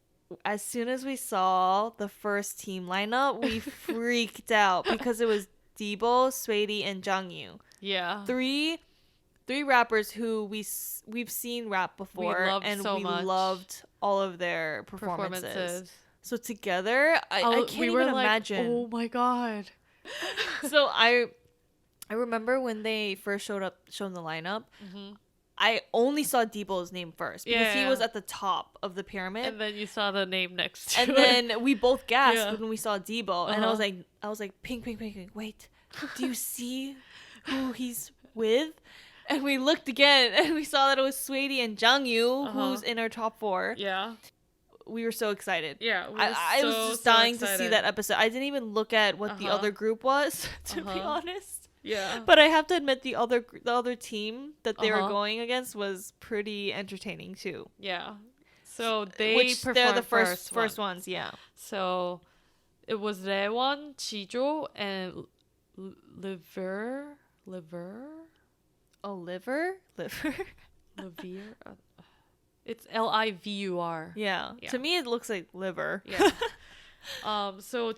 as soon as we saw the first team lineup, we freaked out because it was Debo, Sway D, and Jangyoo. Yeah. Three rappers who we've seen rap before, and we loved all of their performances. So together, I can't even imagine. Oh my god. So I remember when they first showed the lineup, I only saw Debo's name first because he was at the top of the pyramid. And then you saw the name next to and it. then we both gasped when we saw Debo. And I was like, ping, wait, do you see who he's with? And we looked again and we saw that it was Sway D and Jangyoo, who's in our top 4. Yeah. We were so excited. Yeah. I was just dying to see that episode. I didn't even look at what the other group was, to be honest. Yeah. But I have to admit the other team that they were going against was pretty entertaining too. Yeah. So they're the first ones, yeah. So it was Raewon, Jijo, and Liver. Oh, liver. Livir. It's Livur. Yeah. To me, it looks like liver. Yeah. So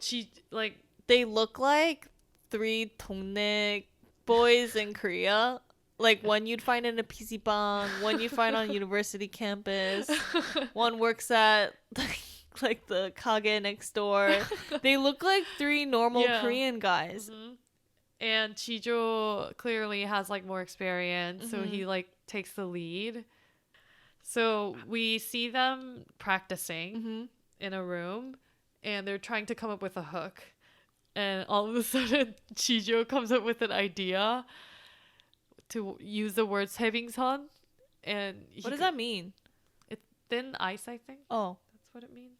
they look like 3 동네 boys in Korea. Like one you'd find in a PC bang, one you'd find on university campus, one works at like the kage next door. They look like three normal Korean guys. And Chijo clearly has like more experience, so he like takes the lead. So we see them practicing in a room, and they're trying to come up with a hook. And all of a sudden, Chijo comes up with an idea to use the word 세빙선. And what does that mean? It's thin ice, I think. Oh. That's what it means.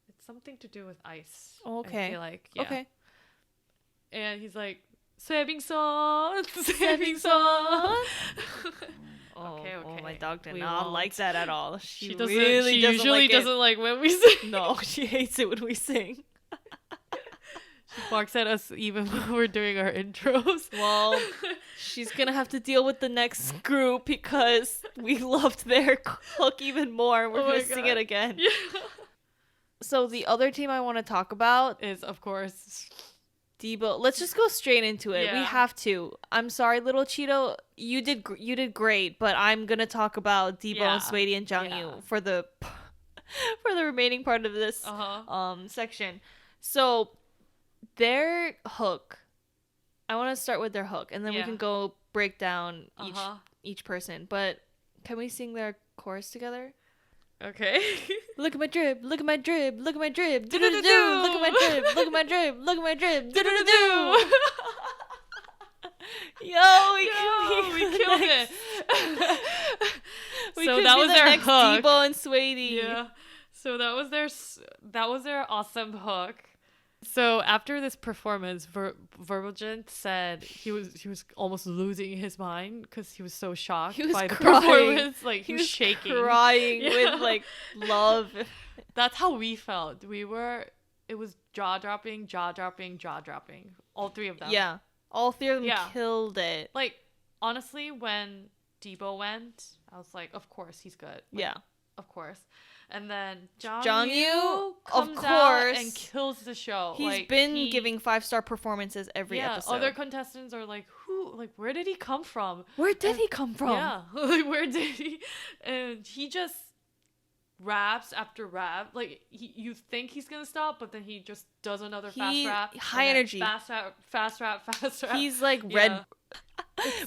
It's something to do with ice. Oh, okay. I feel like, yeah. Okay. And he's like, 세빙선! 세빙선! Okay. Oh, my dog did not like that at all. She doesn't. Really she doesn't usually like doesn't like when we sing. No, she hates it when we sing. She barks at us even when we're doing our intros. Well, she's gonna have to deal with the next group because we loved their hook even more. We're gonna sing it again. Yeah. So the other team I want to talk about is, of course, Debo. Let's just go straight into it. Yeah. We have to. I'm sorry, little Cheeto. You did great, but I'm gonna talk about Debo and Sway D and Jangyoo for the remaining part of this section. So their hook. I want to start with their hook, and then we can go break down each person. But can we sing their chorus together? Okay. Look at my drip, look at my drip, look at my drip, do do do do. Look at my drip, look at my drip, look at my drip, do do do do. Yo, we killed it. So that was their hook. Debo and Sway D. Yeah. So that was their awesome hook. So after this performance, Verbalgent said he was almost losing his mind because he was so shocked by the performance. Like he was shaking, crying with like love. That's how we felt. It was jaw dropping. All three of them. Yeah, all three of them killed it. Like honestly, when Debo went, I was like, of course he's good. Like, of course. And then Jangyoo comes out and kills the show. He's been giving 5-star performances every episode. Other contestants are like, where did he come from? Where did he come from? Yeah, like where did he? And he just raps after rap. Like you think he's gonna stop, but then he just does another fast rap. High energy. Fast rap. He's like red.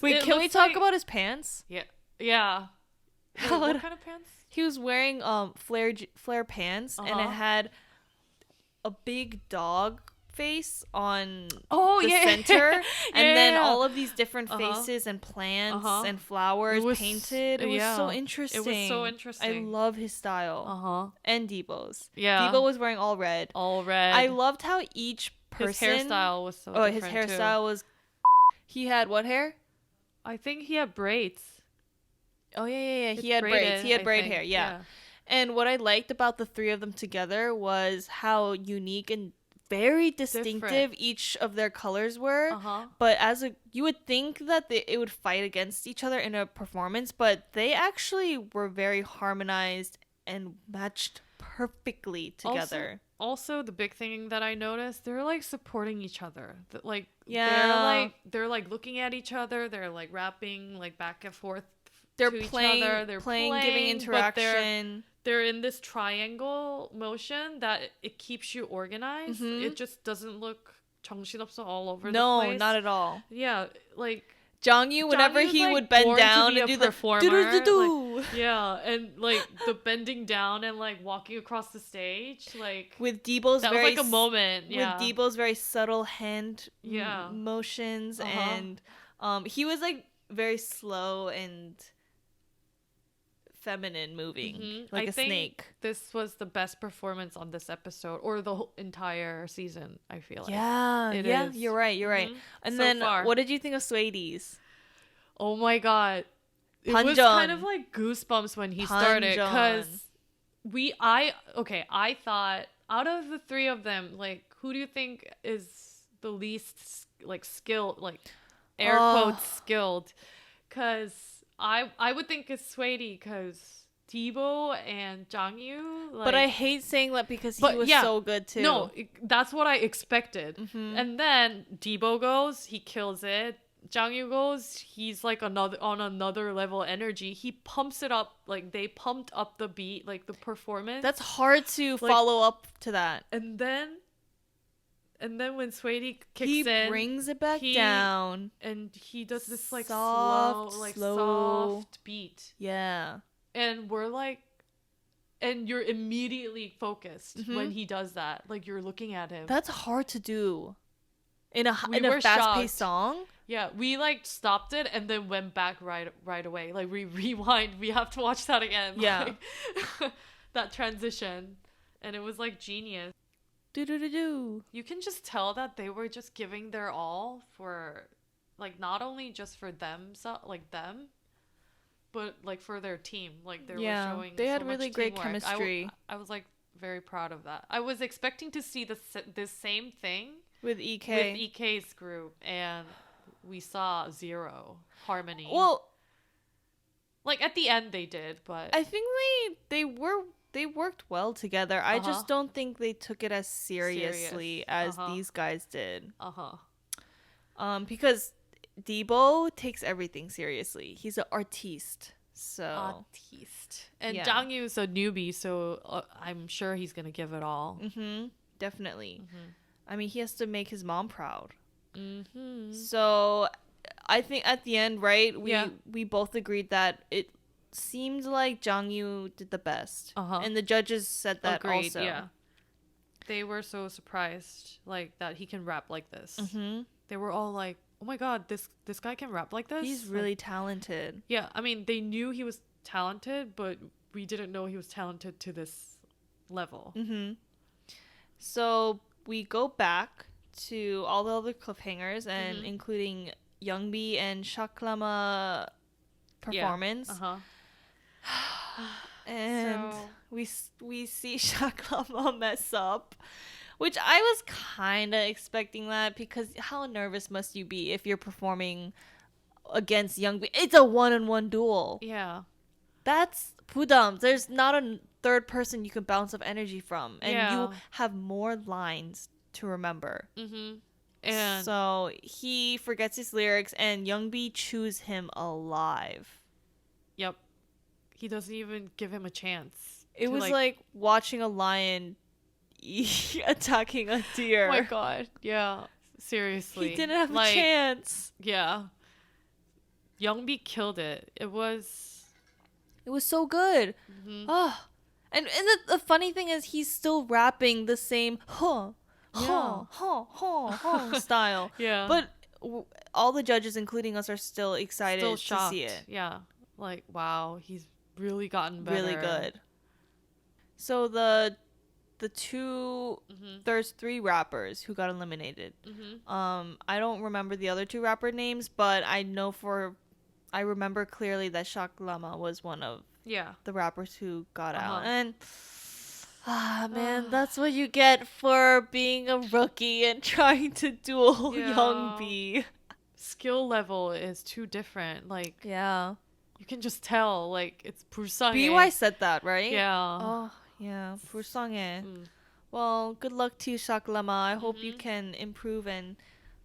Wait, can we talk about his pants? Yeah. What kind of pants? He was wearing flare pants, and it had a big dog face on the center, and then all of these different faces and plants and flowers painted. It was so interesting. It was so interesting. I love his style. And Debo's. Yeah. Debo was wearing all red. I loved how each person. His hairstyle was so different. His hairstyle was. He had what hair? I think he had braids. Oh, yeah. He had braids. He had braid hair, yeah. And what I liked about the three of them together was how unique and very distinctive each of their colors were. But you would think that it would fight against each other in a performance, but they actually were very harmonized and matched perfectly together. Also, the big thing that I noticed, they're like supporting each other. Like they're like looking at each other. They're like rapping like back and forth. They're to playing, each other. They're playing, giving interaction. They're in this triangle motion that it keeps you organized. It just doesn't look 정신없어 all over the place. No, not at all. Yeah, like Jangyoo, whenever he would bend down and do the performer, and like the bending down and like walking across the stage, like with Debo's that was like a moment. With Debo's very subtle hand motions, and he was like very slow and feminine moving, like I a think snake. This was the best performance on this episode or the whole entire season, I feel like. It is. You're right. And so then what did you think of Sway D's? Oh my god. It was kind of like goosebumps when he started, because I thought out of the three of them, like, who do you think is the least like skilled, like air quotes skilled? Because I would think it's Sway D, because Debo and Jangyoo. Like, but I hate saying that because he was so good too. No, that's what I expected. And then Debo goes, he kills it. Jangyoo goes, he's like another level energy. He pumps it up, like they pumped up the beat, like the performance. That's hard to follow up to that. And then when Sway D kicks He in, brings it back down. and he does this like Soft, slow. soft beat. Yeah. And we're like, and you're immediately focused when he does that. Like you're looking at him. That's hard to do in a were fast-paced shocked. song. Yeah, we like stopped it and then went back right away. Like we rewind. We have to watch that again. Yeah. Like, that transition, and it was like genius. Do. You can just tell that they were just giving their all for, like, not only just for them, but like for their team. Like they were showing. They had so really much great teamwork. chemistry I was like very proud of that. I was expecting to see this same thing with EK. with EK's group, and we saw zero harmony. Well, like at the end they did, but I think they worked well together. I just don't think they took it as seriously as these guys did. Because Debo takes everything seriously. He's an artiste. So and Jangyoo's a newbie, so I'm sure he's gonna give it all. Definitely. I mean, he has to make his mom proud. So I think at the end, right, we both agreed that it seemed like Jangyoo did the best. And the judges said that also. Yeah. They were so surprised, like, that he can rap like this. They were all like, oh my god, this guy can rap like this? He's really talented. Yeah, I mean, they knew he was talented, but we didn't know he was talented to this level. So we go back to all the other cliffhangers, and including Youngbi and Shaklama performance. And so we see Shaklama mess up, which I was kind of expecting that, because how nervous must you be if you're performing against Youngbi? It's a 1-on-1 duel. Yeah. That's pudam. There's not a third person you can bounce off energy from, and you have more lines to remember. And so he forgets his lyrics, and Youngbi chews him alive. Yep. He doesn't even give him a chance. It was like watching a lion attacking a deer. Oh my god. Yeah. Seriously. He didn't have a chance. Yeah. Youngbi killed it. It was so good. And the funny thing is, he's still rapping the same style. Yeah. But all the judges, including us, are still excited to see it. Yeah. Like, wow, he's really gotten better. Really good. So the two, there's 3 rappers who got eliminated. I don't remember the other 2 rapper names, but I remember clearly that Shaklama was one of the rappers who got out. And man, that's what you get for being a rookie and trying to duel Youngbi. Skill level is too different. Like, yeah, you can just tell. Like, it's 불쌍해. BY said that, right? Yeah. Oh yeah, 불쌍해. Well, good luck to you, Shaklama. I hope you can improve and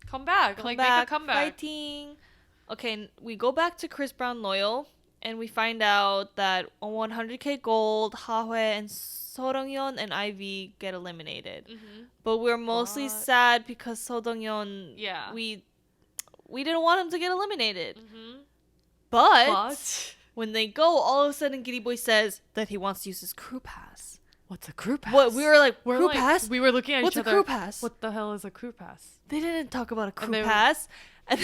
come back. Make a comeback. Fighting. Okay, we go back to Chris Brown Loyal, and we find out that on 100K Gold, Hahue and Sodongyeon and Ivy get eliminated. But we're mostly sad because Sodongyeon, we didn't want him to get eliminated. But when they go, all of a sudden Giddy Boy says that he wants to use his crew pass. What's a crew pass? What, we were like, crew pass? We were looking at What's each other. What's a crew pass? What the hell is a crew pass? They didn't talk about a crew pass. And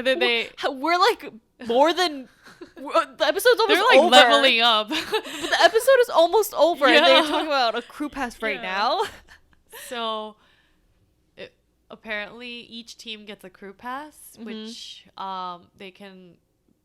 then we're like more than the episode's almost they're like over. leveling up. But the episode is almost over, and they're talking about a crew pass right now. So apparently each team gets a crew pass, which they can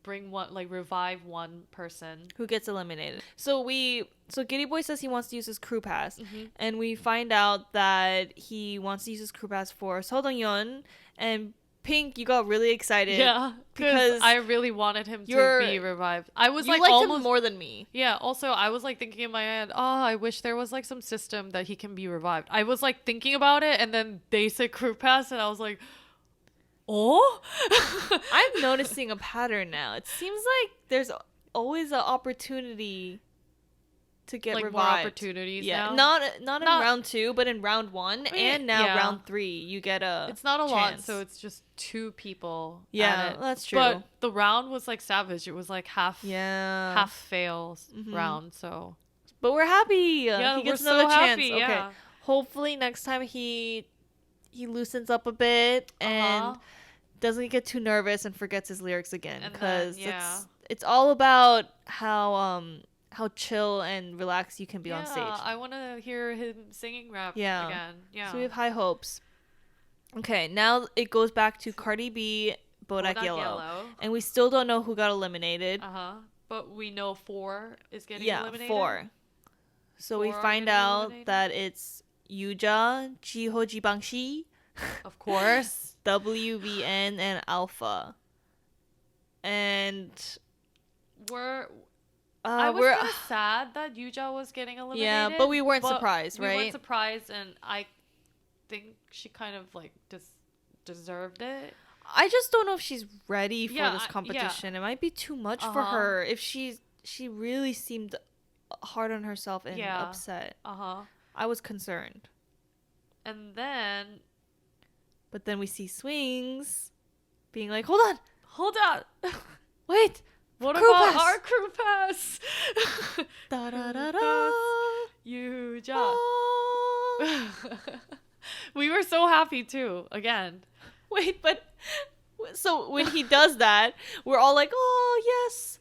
bring one, like revive one person who gets eliminated. So Giddy Boy says he wants to use his crew pass, and we find out that he wants to use his crew pass for Sodongyeon. And Pink, you got really excited. Yeah, because I really wanted him to be revived. I was like, liked him more than me. Yeah. Also, I was like thinking in my head, I wish there was like some system that he can be revived. I was like thinking about it, and then they said crew pass, and I was like, Oh? I'm noticing a pattern now. It seems like there's always an opportunity to get like revived. more opportunities Yeah, now? not in Not- round 2, but in round 1 and now yeah. round 3, you get a It's not a lot, chance. so it's just 2 people. Yeah, at it. that's true. But the round was like savage. It was like half fails Mhm. round. So But we're happy. yeah, He gets we're another so chance. happy. Okay. Yeah. Hopefully next time he loosens up a bit and doesn't get too nervous and forgets his lyrics again, And then, because yeah. it's all about how chill and relaxed you can be on stage. I want to hear him singing rap Yeah. again. Yeah. So we have high hopes. Okay, now it goes back to Cardi B, Bodak Yellow. And we still don't know who got eliminated. But we know 4 is getting Yeah, eliminated. 4. So we Four are find getting out eliminated? that it's Yuja, Jiho Jibangshi, Of course. WVN, and Alpha. And I was we're kind of sad that Yuja was getting eliminated. yeah, but we weren't surprised, We right? weren't surprised, and I think she kind of like deserved it. I just don't know if she's ready for Yeah, this yeah. competition. It might be too much for her if she really seemed hard on herself and upset. I was concerned. And then, But then we see Swings being like, "Hold on. hold on. Wait. What Crew about pass." our crew pass? Da da da da. Yuja. Ah. We were so happy too. Again. Wait, but so when he does that, we're all like, "Oh yes,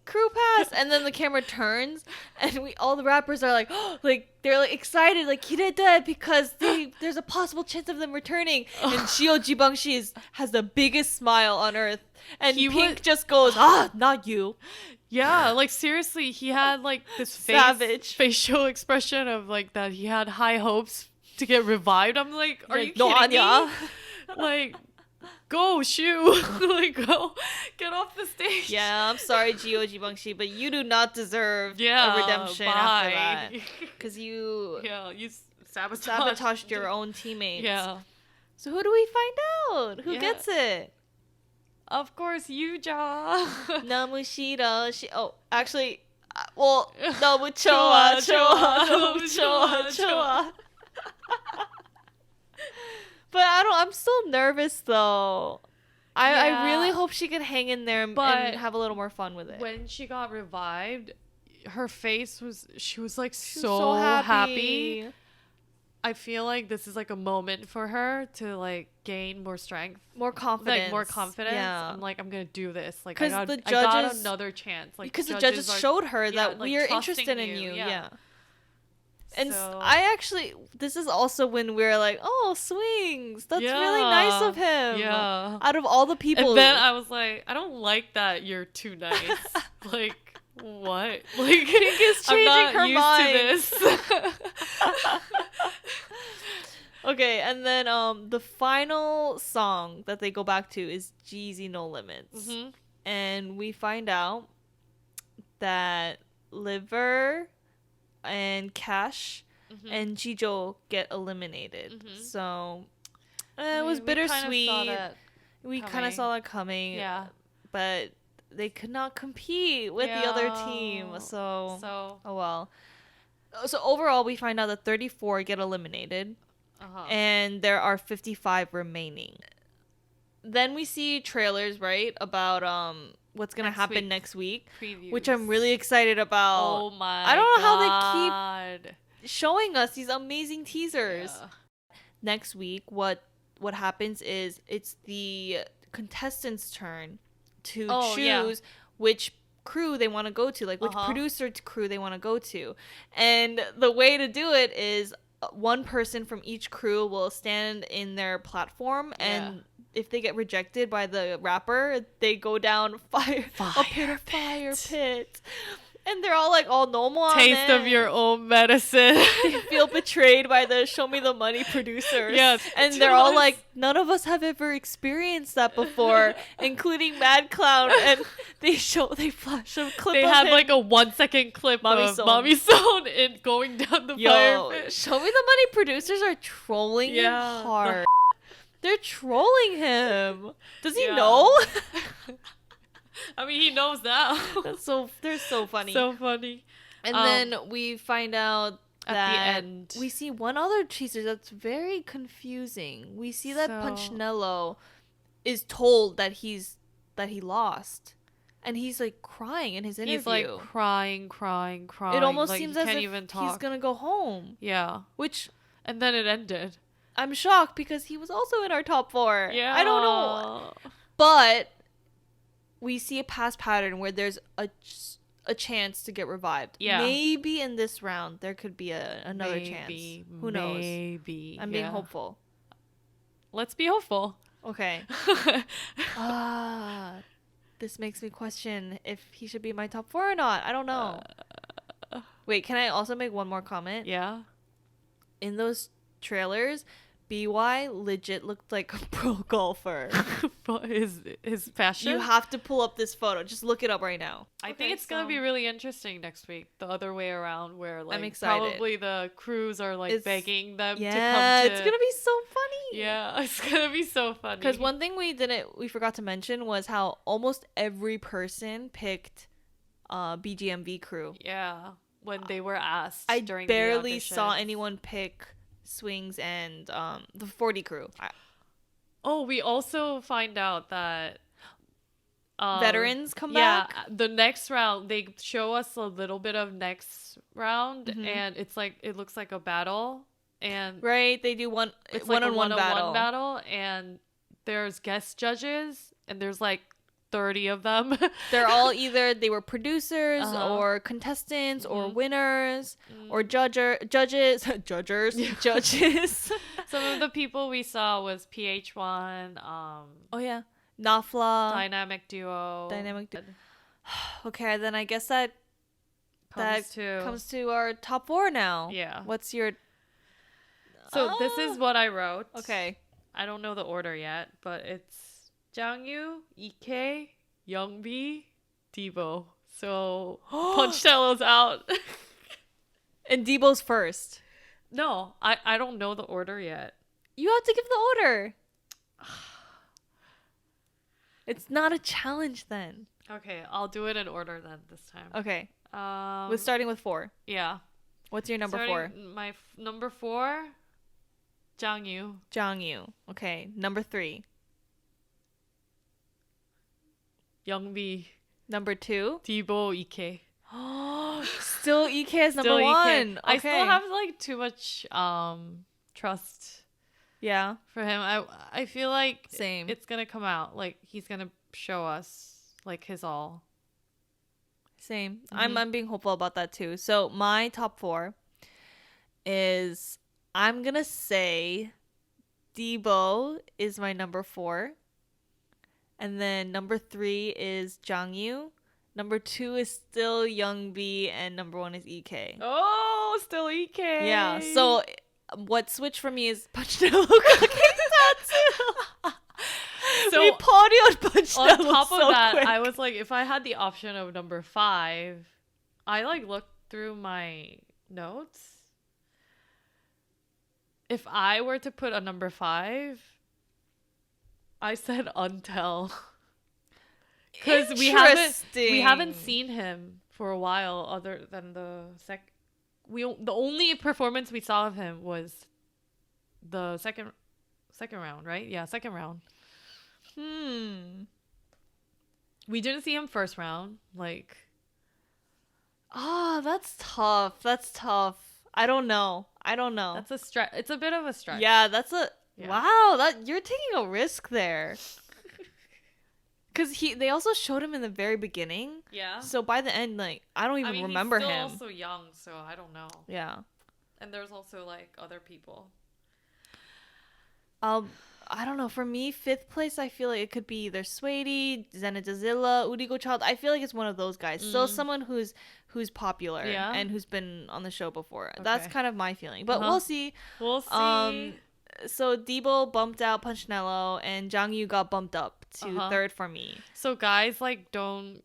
crew pass!" And then the camera turns, and all the rappers are like, "Oh!" Like they're like excited, like he did that because there's a possible chance of them returning. And Jiho Jibangshi has the biggest smile on earth, and Pink just goes, not you." Yeah, like seriously, he had like this Savage facial expression of like that he had high hopes to get revived. I'm like, are you No, kidding Anya. me? Like, go, Shu. Like, go, get off the stage. Yeah, I'm sorry, Jiho Jibangshi, but you do not deserve Yeah, a redemption after that. Because you you sabotaged your own teammates. Yeah. So who do we find out? Who Yeah. gets it? Of course, Yuja. Namushiro. Actually, Nobu Choa, Choa. But I'm still nervous though. I really hope she can hang in there and have a little more fun with it. When she got revived, her face she was like She was so happy. I feel like this is like a moment for her to like gain more strength, More confidence. like more confidence. Yeah. I'm like, I'm gonna do this. Like, 'Cause I the got judges- another chance. Like, Because the judges showed her that like, we are trusting interested in you. Yeah. Yeah. And So- this is also when we're like, "Oh, Swings. That's really nice of him." Yeah. Out of all the people. And then I was like, I don't like that you're too nice. Like, what? Like, Pink is I'm not changing her used mind. to this. Okay, and then the final song that they go back to is Jeezy No Limits. Mm-hmm. And we find out that Liver and Cash and Jijo get eliminated. Mhm. So it was bittersweet. We kind of coming. saw that coming. Yeah. But they could not compete with the other team. So oh well. So overall, we find out that 34 get eliminated. And there are 55 remaining. Then we see trailers, right, about what's gonna happen next week, previews, which I'm really excited about. Oh my! I don't know how how they keep showing us these amazing teasers. Yeah. Next week, what happens is it's the contestants' turn to choose which crew they want to go to, like which producer crew they want to go to, and the way to do it is one person from each crew will stand in their platform, and if they get rejected by the rapper, they go down a fire pit. And they're all like all normal. Taste of your own medicine. They feel betrayed by the Show Me the Money producers. Yes. And they're all like, none of us have ever experienced that before, including Mad Clown. And they flash a clip They of had him. like a 1 second clip Mommy of Son. Mommy Son in going down the fire pit. Show Me the Money producers are trolling him hard. They're trolling him. Does he Yeah. know? I mean, he knows now. They're so funny. So funny. And then we find out At that the end. we see one other teaser that's very confusing. We see that So- Punchinello is told that he lost, and he's like crying in his interview. He's like crying. It almost like, seems he as can't if even talk. he's gonna go home, Yeah. which And then it ended. I'm shocked because he was also in our top 4. Yeah. I don't know, but we see a past pattern where there's a chance to get revived. Yeah. Maybe in this round there could be another chance. Who knows? Maybe. I'm being hopeful. Let's be hopeful. Okay. This makes me question if he should be in my top 4 or not. I don't know. Wait, can I also make one more comment? Yeah. In those trailers, BY legit looked like a pro golfer. But his passion. You have to pull up this photo. Just look it up right now. I think it's gonna be really interesting next week. The other way around, where like I'm excited. probably the crews are like It's- begging them to Yeah, come to. it's gonna be so funny. Yeah, it's gonna be so funny. Because one thing we forgot to mention was how almost every person picked BGMV crew. Yeah, when they were asked. I during barely the saw auditions. anyone pick Swings and the 40 crew. Oh, we also find out that Veterans come yeah, back. the next round they show us a little bit of next round, Mhm. and it's like it looks like a battle, and Right? They do it's one like on a one one-on-one battle. and there's guest judges, and there's like 30 of them. They're all either they were producers Uh-huh. or contestants or Mhm. winners or judges. Judges. Some of the people we saw was PH1, Oh yeah, Nafla. Dynamic Duo. Okay, then I guess that comes to comes to our top 4 now. Yeah. What's your? So this is what I wrote. Okay. I don't know the order yet, but it's Jangyoo, Ike, Youngbi, Debo. So Punchinello's out. And Debo's first. No, I don't know the order yet. You have to give the order. It's not a challenge then. Okay, I'll do it in order then this time. Okay. Um, We're starting with 4. yeah. What's your number 4? My number 4, Jangyoo. Jangyoo. Okay. Number 3. Youngbi, Number 2. Debo, Ike. Still EK as number Still Ike. 1. I Okay. still have like too much trust Yeah. for him. I feel like Same. it's gonna come out. Like he's gonna show us like his all. Same. Mhm. I'm being hopeful about that too. So my top 4 is I'm gonna say Debo is my number 4, and then number 3 is Jangyoo. Number 2 is still Youngbi, and number 1 is EK. Oh, still Ike. Yeah. So what switched for me is Punchinello cooking tattoo. So we party on Punchinello. on top of so that, quick. I was like, if I had the option of number 5, I like looked through my notes. If I were to put a number 5, I said Untel. Because we haven't seen him for a while, other than the only performance we saw of him was the second round, right? Yeah, second round. We didn't see him first round. Like, That's tough. I don't know. that's a stretch. It's a bit of a stretch. Yeah, Yeah. wow. That you're taking a risk there. Cause they also showed him in the very beginning. Yeah. So by the end, like I don't even remember he's still him. also young, so I don't know. Yeah. And there's also like other people. I don't know. For me, 5th place, I feel like it could be either Sway D, Zenitazilla, Udigo Child. I feel like it's one of those guys. So someone who's popular and who's been on the show before. That's Okay. kind of my feeling. But we'll see. We'll see. So Debo bumped out Punchinello, and Jangyoo got bumped up to 3rd for me. So guys, like, don't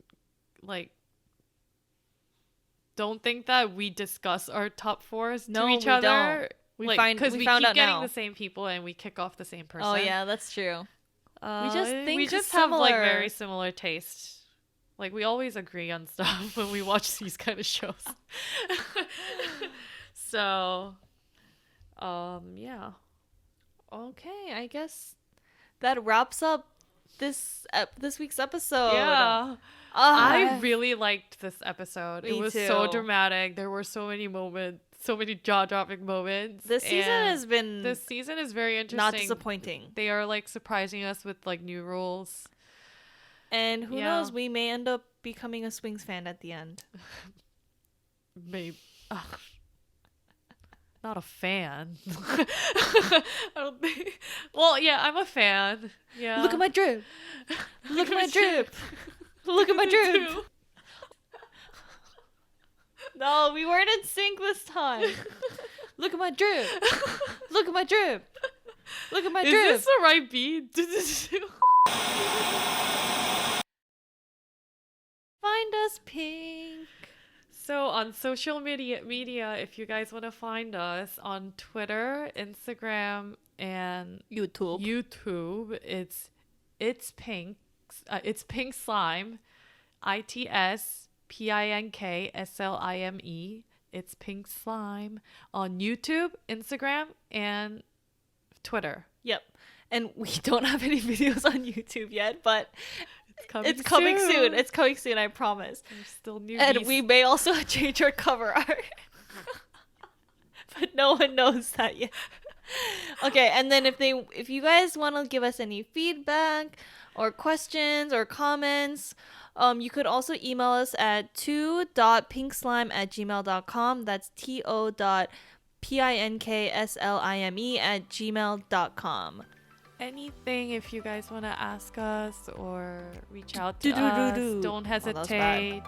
think that we discuss our top 4s to No, each we other. don't. We found we out keep getting now. the same people and we kick off the same person. Oh yeah, that's true. We just think we just have like similar. very similar taste. Like we always agree on stuff when we watch these kind of shows. So, yeah. Okay, I guess that wraps up this week's episode. Yeah. I really liked this episode. It Me was so too. dramatic. There were so many moments, so many jaw-dropping moments. This season and has been this season is very interesting. not disappointing. They are like surprising us with like new rules. And who Yeah. knows, we may end up becoming a Swings fan at the end. Maybe. Not a fan. I don't think. Well, yeah, I'm a fan. Yeah. Look at my drip. Look at my drip. Look at my drip. No, we weren't in sync this time. Look at my drip. Look at my drip. Look at my Is drip. this the right beat? Find us, Pink. So on social media, if you guys want to find us on Twitter, Instagram, and YouTube, it's Pink Slime, ITSPINKSLIME. It's Pink Slime on YouTube, Instagram, and Twitter. Yep. And we don't have any videos on YouTube yet, but It's coming soon. It's coming soon, I promise. We're still newbies. And we may also change our cover art. But no one knows that yet. Okay, and then if you guys want to give us any feedback or questions or comments, you could also email us at 2.pinkslime@gmail.com. That's TO.PINKSLIME@gmail.com. Anything if you guys want to ask us or reach out to us, don't hesitate.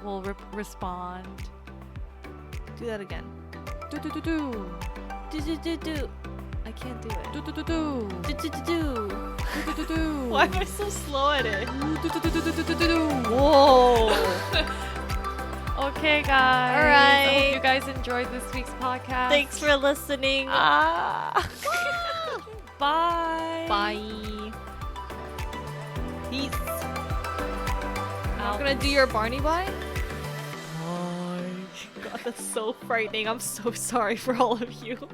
We'll respond. Do that again. Do do do do. Do do do do. I can't do it. Do do do do. Do do do do. Do do do. Why am I so slow at it? Do do do do do do do. Whoa. Okay, guys. All right. I hope you guys enjoyed this week's podcast. Thanks for listening. Bye. Bye. Peace. Out. I'm gonna do your Barney bye. God, that's so frightening. I'm so sorry for all of you.